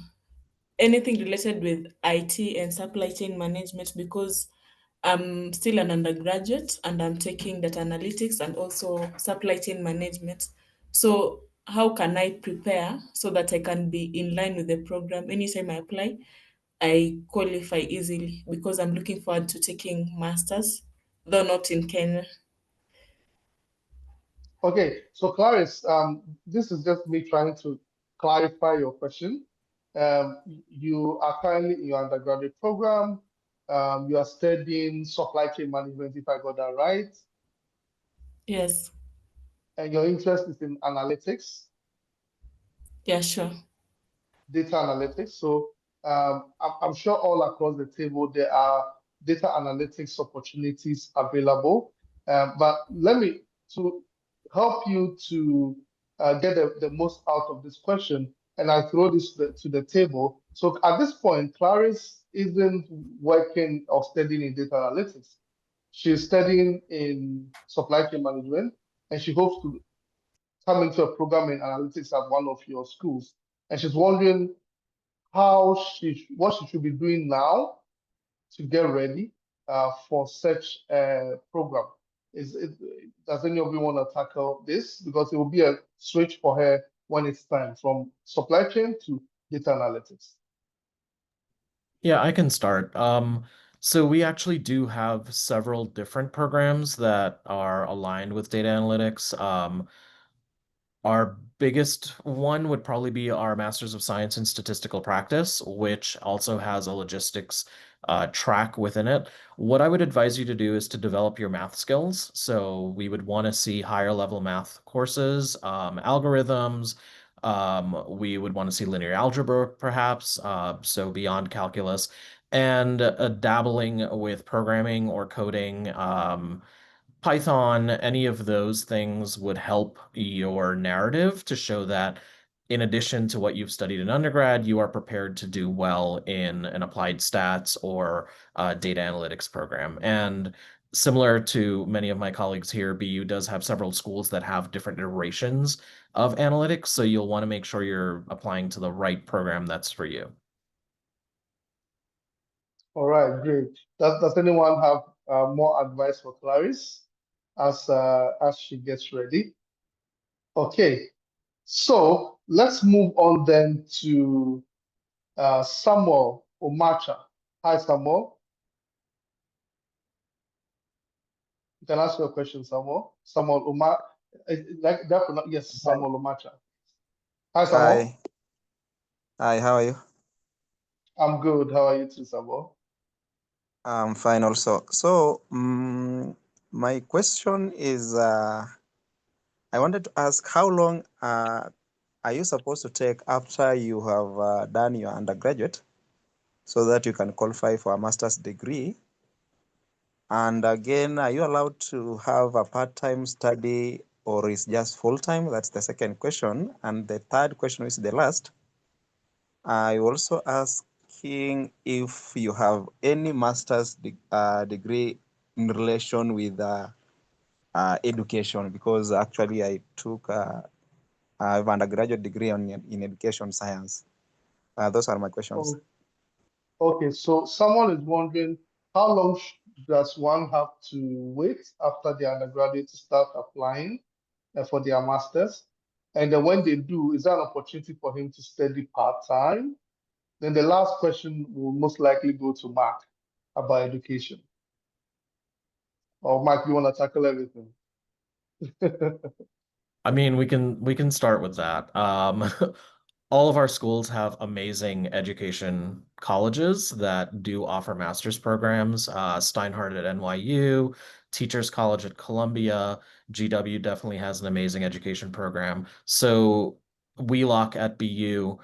anything related with IT and supply chain management because I'm still an undergraduate and I'm taking data analytics and also supply chain management. So how can I prepare so that I can be in line with the program anytime I apply? I qualify easily because I'm looking forward to taking masters, though not in Kenya. Okay, so Clarice, this is just me trying to clarify your question. You are currently in your undergraduate program. You are studying supply chain management, if I got that right. Yes. And your interest is in analytics, Yeah, sure. data analytics. So I'm sure all across the table there are data analytics opportunities available. But let me to help you to get the most out of this question, and I throw this to the table. So at this point, Clarice isn't working or studying in data analytics. She's studying in supply chain management, and she hopes to come into a program in analytics at one of your schools. And she's wondering what she should be doing now to get ready for such a program. Does any of you want to tackle this? Because it will be a switch for her when it's time from supply chain to data analytics. Yeah, I can start. So we actually do have several different programs that are aligned with data analytics. Our biggest one would probably be our Masters of Science in Statistical Practice, which also has a logistics track within it. What I would advise you to do is to develop your math skills. So we would want to see higher level math courses, algorithms. We would want to see linear algebra, perhaps, so beyond calculus, and dabbling with programming or coding. Python, any of those things would help your narrative to show that in addition to what you've studied in undergrad, you are prepared to do well in an applied stats or data analytics program. And similar to many of my colleagues here, BU does have several schools that have different iterations of analytics. So you'll want to make sure you're applying to the right program that's for you. All right, great. Does anyone have more advice for Clarice as she gets ready? Okay, so let's move on then to Samuel Omacha. Hi, Samuel. You can ask your question, Samuel. Samuel Omacha. Yes, Samuel Omacha. Hi, Samuel. Hi. Hi, how are you? I'm good. How are you too, Samuel? I'm fine also. So, my question is, I wanted to ask how long are you supposed to take after you have done your undergraduate so that you can qualify for a master's degree? And again, are you allowed to have a part-time study or is just full-time? That's the second question. And the third question is the last. I also asking if you have any master's degree in relation with education, because actually I took I have undergraduate degree in education science. Those are my questions. Okay, so someone is wondering how long does one have to wait after their undergraduate to start applying for their masters? And then when they do, is there an opportunity for him to study part-time? Then the last question will most likely go to Mark about education. Or Mark, you want to tackle everything? I mean, we can start with that. All of our schools have amazing education colleges that do offer master's programs. Steinhardt at NYU, Teachers College at Columbia, GW definitely has an amazing education program. So Wheelock at BU,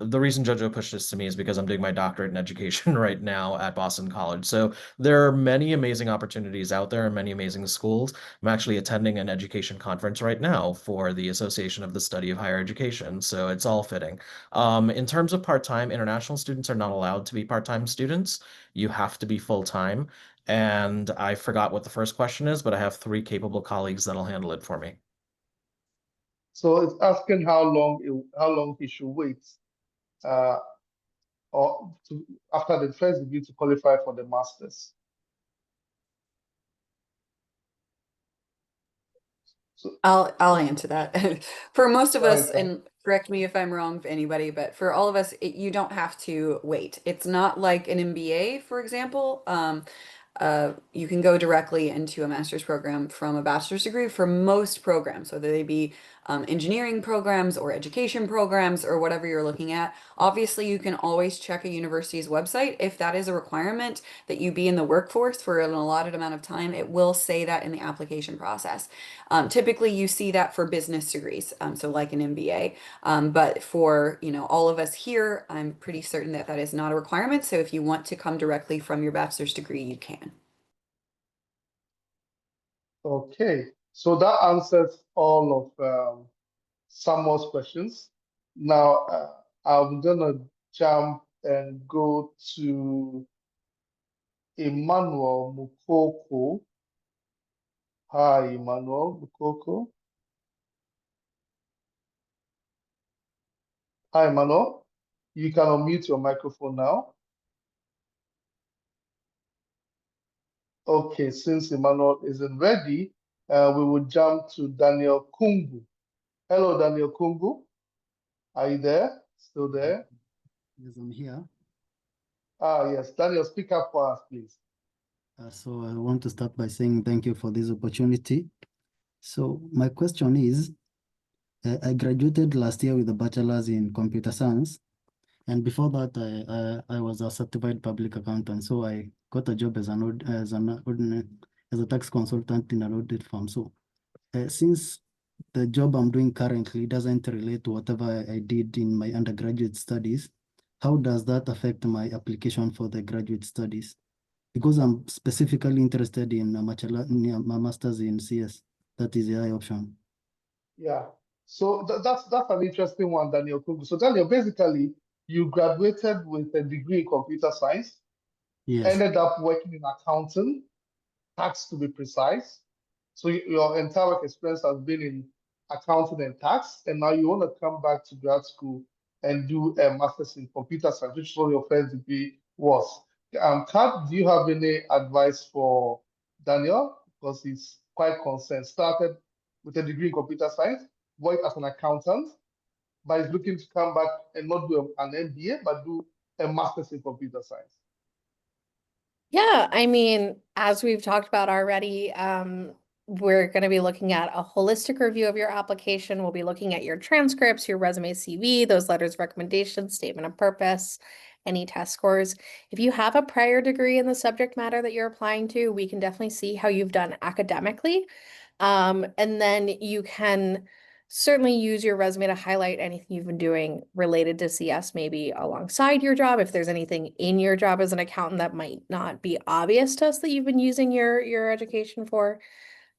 the reason JoJo pushed this to me is because I'm doing my doctorate in education right now at Boston College. So there are many amazing opportunities out there and many amazing schools. I'm actually attending an education conference right now for the Association of the Study of Higher Education. So it's all fitting. In terms of part-time, international students are not allowed to be part-time students. You have to be full-time. And I forgot what the first question is, but I have 3 capable colleagues that'll handle it for me. So it's asking how long he should wait after the first degree to qualify for the masters. So I'll answer that. For most of go ahead, us, Sam. and correct me if I'm wrong, if anybody, but for all of us, you don't have to wait. It's not like an MBA, for example. You can go directly into a master's program from a bachelor's degree for most programs, whether they be engineering programs or education programs or whatever you're looking at. Obviously, you can always check a university's website. If that is a requirement that you be in the workforce for an allotted amount of time, it will say that in the application process. Typically, you see that for business degrees, so like an MBA. But for all of us here, I'm pretty certain that that is not a requirement. So if you want to come directly from your bachelor's degree, you can. Okay, so that answers all of Samuel's questions. Now I'm gonna jump and go to Emmanuel Mukoko. Hi, Emmanuel Mukoko. Hi, Emmanuel. You can unmute your microphone now. Okay, since Emmanuel isn't ready, we will jump to Daniel Kungu. Hello, Daniel Kungu. Are you there? Still there? Yes, I'm here. Yes. Daniel, speak up for us, please. So I want to start by saying thank you for this opportunity. So my question is, I graduated last year with a bachelor's in computer science. And before that, I was a certified public accountant. So I got a job as a tax consultant in an audit firm. So since the job I'm doing currently doesn't relate to whatever I did in my undergraduate studies, how does that affect my application for the graduate studies? Because I'm specifically interested in my master's in CS. That is the I option. Yeah. So that's an interesting one, Daniel Kungu. So Daniel, basically, you graduated with a degree in computer science, Yes. ended up working in accounting, tax to be precise. So your entire work experience has been in accounting and tax, and now you want to come back to grad school and do a master's in computer science, which is what your first degree was. Kat, do you have any advice for Daniel? Because he's quite concerned. Started with a degree in computer science, worked as an accountant, but he's looking to come back and not do an MBA, but do a master's in computer science. Yeah, I mean, as we've talked about already, we're going to be looking at a holistic review of your application. We'll be looking at your transcripts, your resume CV, those letters of recommendation, statement of purpose, any test scores. If you have a prior degree in the subject matter that you're applying to, we can definitely see how you've done academically. And then you can certainly use your resume to highlight anything you've been doing related to CS, maybe alongside your job. If there's anything in your job as an accountant that might not be obvious to us that you've been using your education for.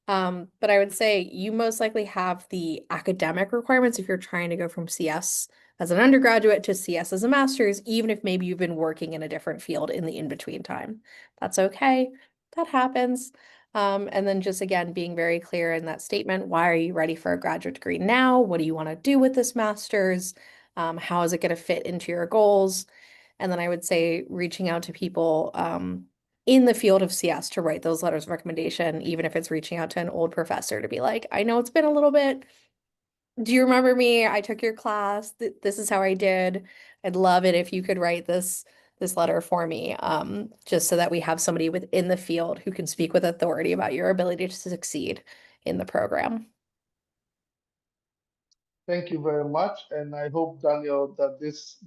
But I would say you most likely have the academic requirements if you're trying to go from CS as an undergraduate to CS as a master's, even if maybe you've been working in a different field in the in-between time. That's okay. That happens. And then just again, being very clear in that statement, why are you ready for a graduate degree now? What do you want to do with this master's? How is it going to fit into your goals? And then I would say reaching out to people in the field of CS to write those letters of recommendation, even if it's reaching out to an old professor to be like, I know it's been a little bit. Do you remember me? I took your class. This is how I did. I'd love it if you could write this letter for me, just so that we have somebody within the field who can speak with authority about your ability to succeed in the program. Thank you very much, and I hope, Daniel, that this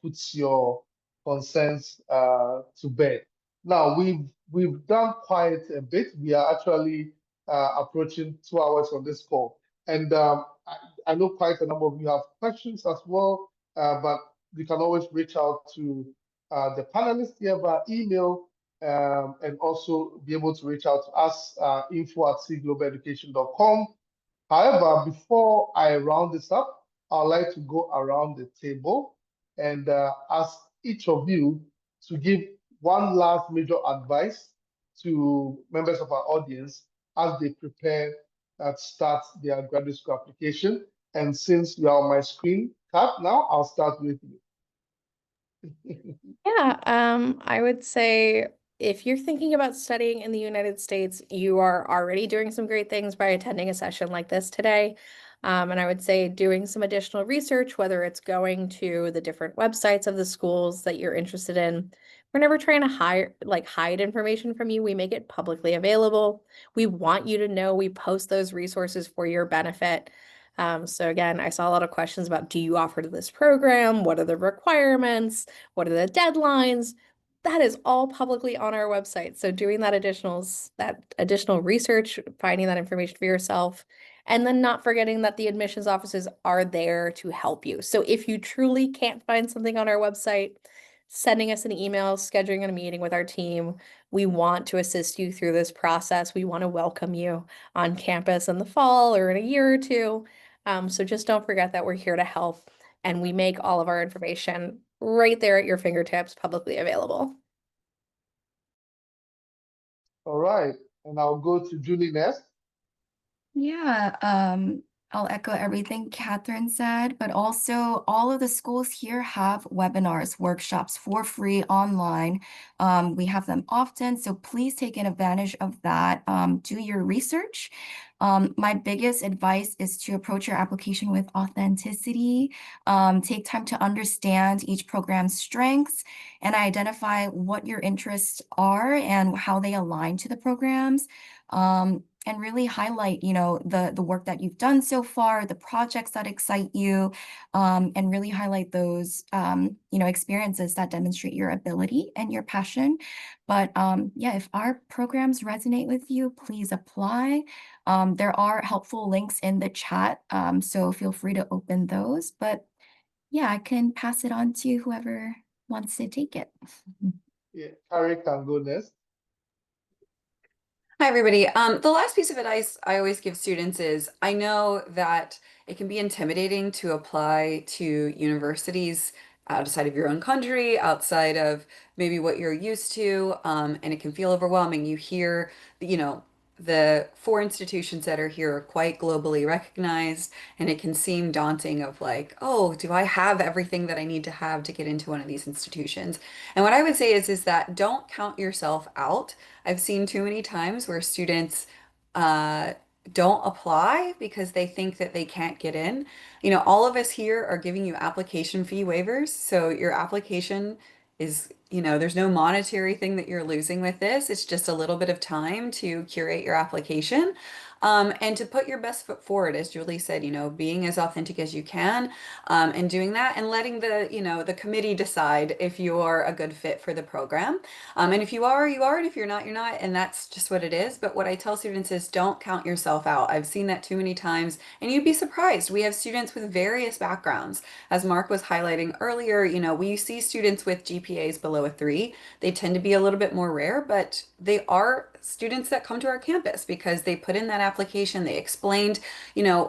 puts your concerns to bed. Now we've done quite a bit. We are actually approaching 2 hours on this call, and I know quite a number of you have questions as well, but you can always reach out to the panelists here via email, and also be able to reach out to us, info@cglobaleducation.com. However, before I round this up, I'd like to go around the table and ask each of you to give one last major advice to members of our audience as they prepare to start their graduate school application. And since you are on my screen, Kat, now I'll start with you. Yeah, I would say if you're thinking about studying in the United States, you are already doing some great things by attending a session like this today. And I would say doing some additional research, whether it's going to the different websites of the schools that you're interested in. We're never trying to hide information from you. We make it publicly available. We want you to know we post those resources for your benefit. So again, I saw a lot of questions about, do you offer to this program? What are the requirements? What are the deadlines? That is all publicly on our website. So doing that additional research, finding that information for yourself, and then not forgetting that the admissions offices are there to help you. So if you truly can't find something on our website, sending us an email, scheduling a meeting with our team. We want to assist you through this process. We want to welcome you on campus in the fall or in a year or two. So just don't forget that we're here to help, and we make all of our information right there at your fingertips, publicly available. All right, and I'll go to Julie next. Yeah, I'll echo everything Catherine said, but also all of the schools here have webinars, workshops for free online. We have them often, so please take advantage of that. Do your research. My biggest advice is to approach your application with authenticity. Take time to understand each program's strengths and identify what your interests are and how they align to the programs. And really highlight, the work that you've done so far, the projects that excite you, and really highlight those, experiences that demonstrate your ability and your passion. But yeah, if our programs resonate with you, please apply. There are helpful links in the chat, so feel free to open those. But yeah, I can pass it on to whoever wants to take it. Yeah, Carrie can go next. Hi, everybody. The last piece of advice I always give students is I know that it can be intimidating to apply to universities outside of your own country, outside of maybe what you're used to, and it can feel overwhelming. You hear, the 4 institutions that are here are quite globally recognized, and it can seem daunting of like, oh, do I have everything that I need to have to get into one of these institutions? And what I would say is that don't count yourself out. I've seen too many times where students uh, don't apply because they think that they can't get in. All of us here are giving you application fee waivers. So your application is, there's no monetary thing that you're losing with this. It's just a little bit of time to curate your application. And to put your best foot forward, as Julie said, being as authentic as you can, and doing that and letting the committee decide if you're a good fit for the program. And if you are, you are, and if you're not, you're not, and that's just what it is. But what I tell students is don't count yourself out. I've seen that too many times, and you'd be surprised. We have students with various backgrounds. As Mark was highlighting earlier, we see students with GPAs below a 3. They tend to be a little bit more rare, but they are students that come to our campus because they put in that application, they explained,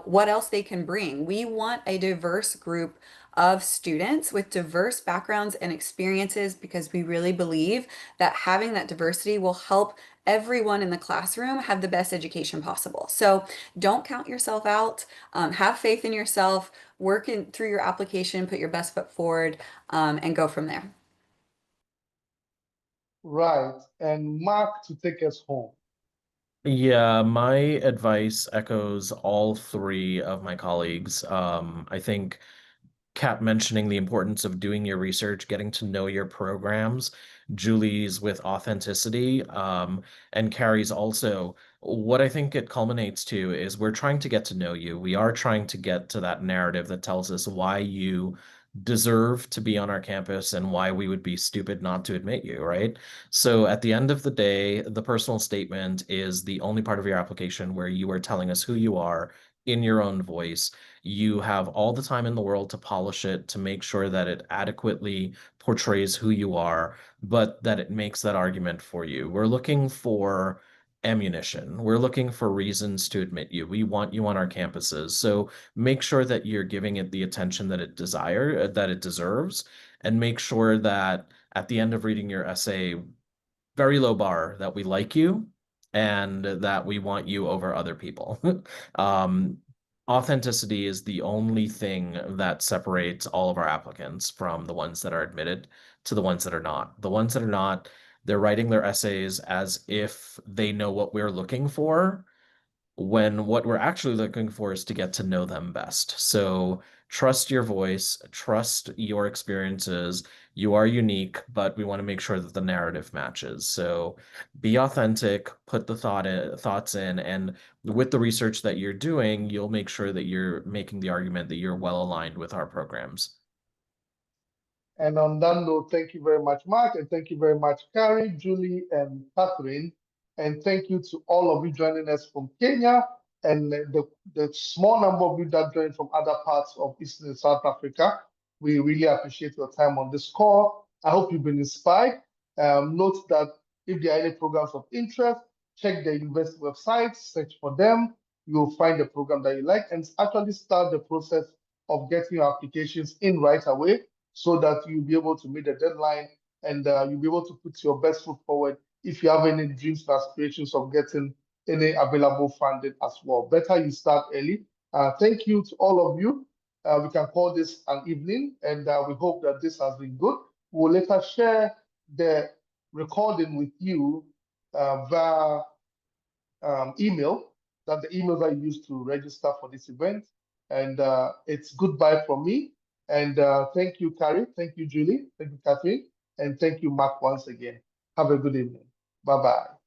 what else they can bring. We want a diverse group of students with diverse backgrounds and experiences because we really believe that having that diversity will help everyone in the classroom have the best education possible. So don't count yourself out. Have faith in yourself, work through your application, put your best foot forward, and go from there. Right, and Mark to take us home. Yeah, my advice echoes all three of my colleagues. I think Kat mentioning the importance of doing your research, getting to know your programs, Julie's with authenticity, and Carrie's also. What I think it culminates to is we're trying to get to know you. We are trying to get to that narrative that tells us why you deserve to be on our campus and why we would be stupid not to admit you, right? So at the end of the day, the personal statement is the only part of your application where you are telling us who you are in your own voice. You have all the time in the world to polish it, to make sure that it adequately portrays who you are, but that it makes that argument for you. We're looking for ammunition. We're looking for reasons to admit you. We want you on our campuses. So make sure that you're giving it the attention that it that it deserves, and make sure that at the end of reading your essay, very low bar, that we like you and that we want you over other people. um, Authenticity is the only thing that separates all of our applicants from the ones that are admitted to the ones that are not. The ones that are not, they're writing their essays as if they know what we're looking for, when what we're actually looking for is to get to know them best. So trust your voice, trust your experiences. You are unique, but we want to make sure that the narrative matches. So be authentic, put the thoughts in, and with the research that you're doing, you'll make sure that you're making the argument that you're well aligned with our programs. And on that note, thank you very much, Mark, and thank you very much, Carrie, Julie, and Catherine. And thank you to all of you joining us from Kenya and the small number of you that joined from other parts of East and South Africa. We really appreciate your time on this call. I hope you've been inspired. Note that if there are any programs of interest, check the university website, search for them. You'll find the program that you like and actually start the process of getting your applications in right away, so that you'll be able to meet the deadline and you'll be able to put your best foot forward if you have any dreams and aspirations of getting any available funding as well. Better you start early. Thank you to all of you. We can call this an evening, and we hope that this has been good. We'll later share the recording with you via email, that the emails I used to register for this event. And it's goodbye from me. And thank you, Carrie. Thank you, Julie. Thank you, Catherine. And thank you, Mark, once again. Have a good evening. Bye-bye.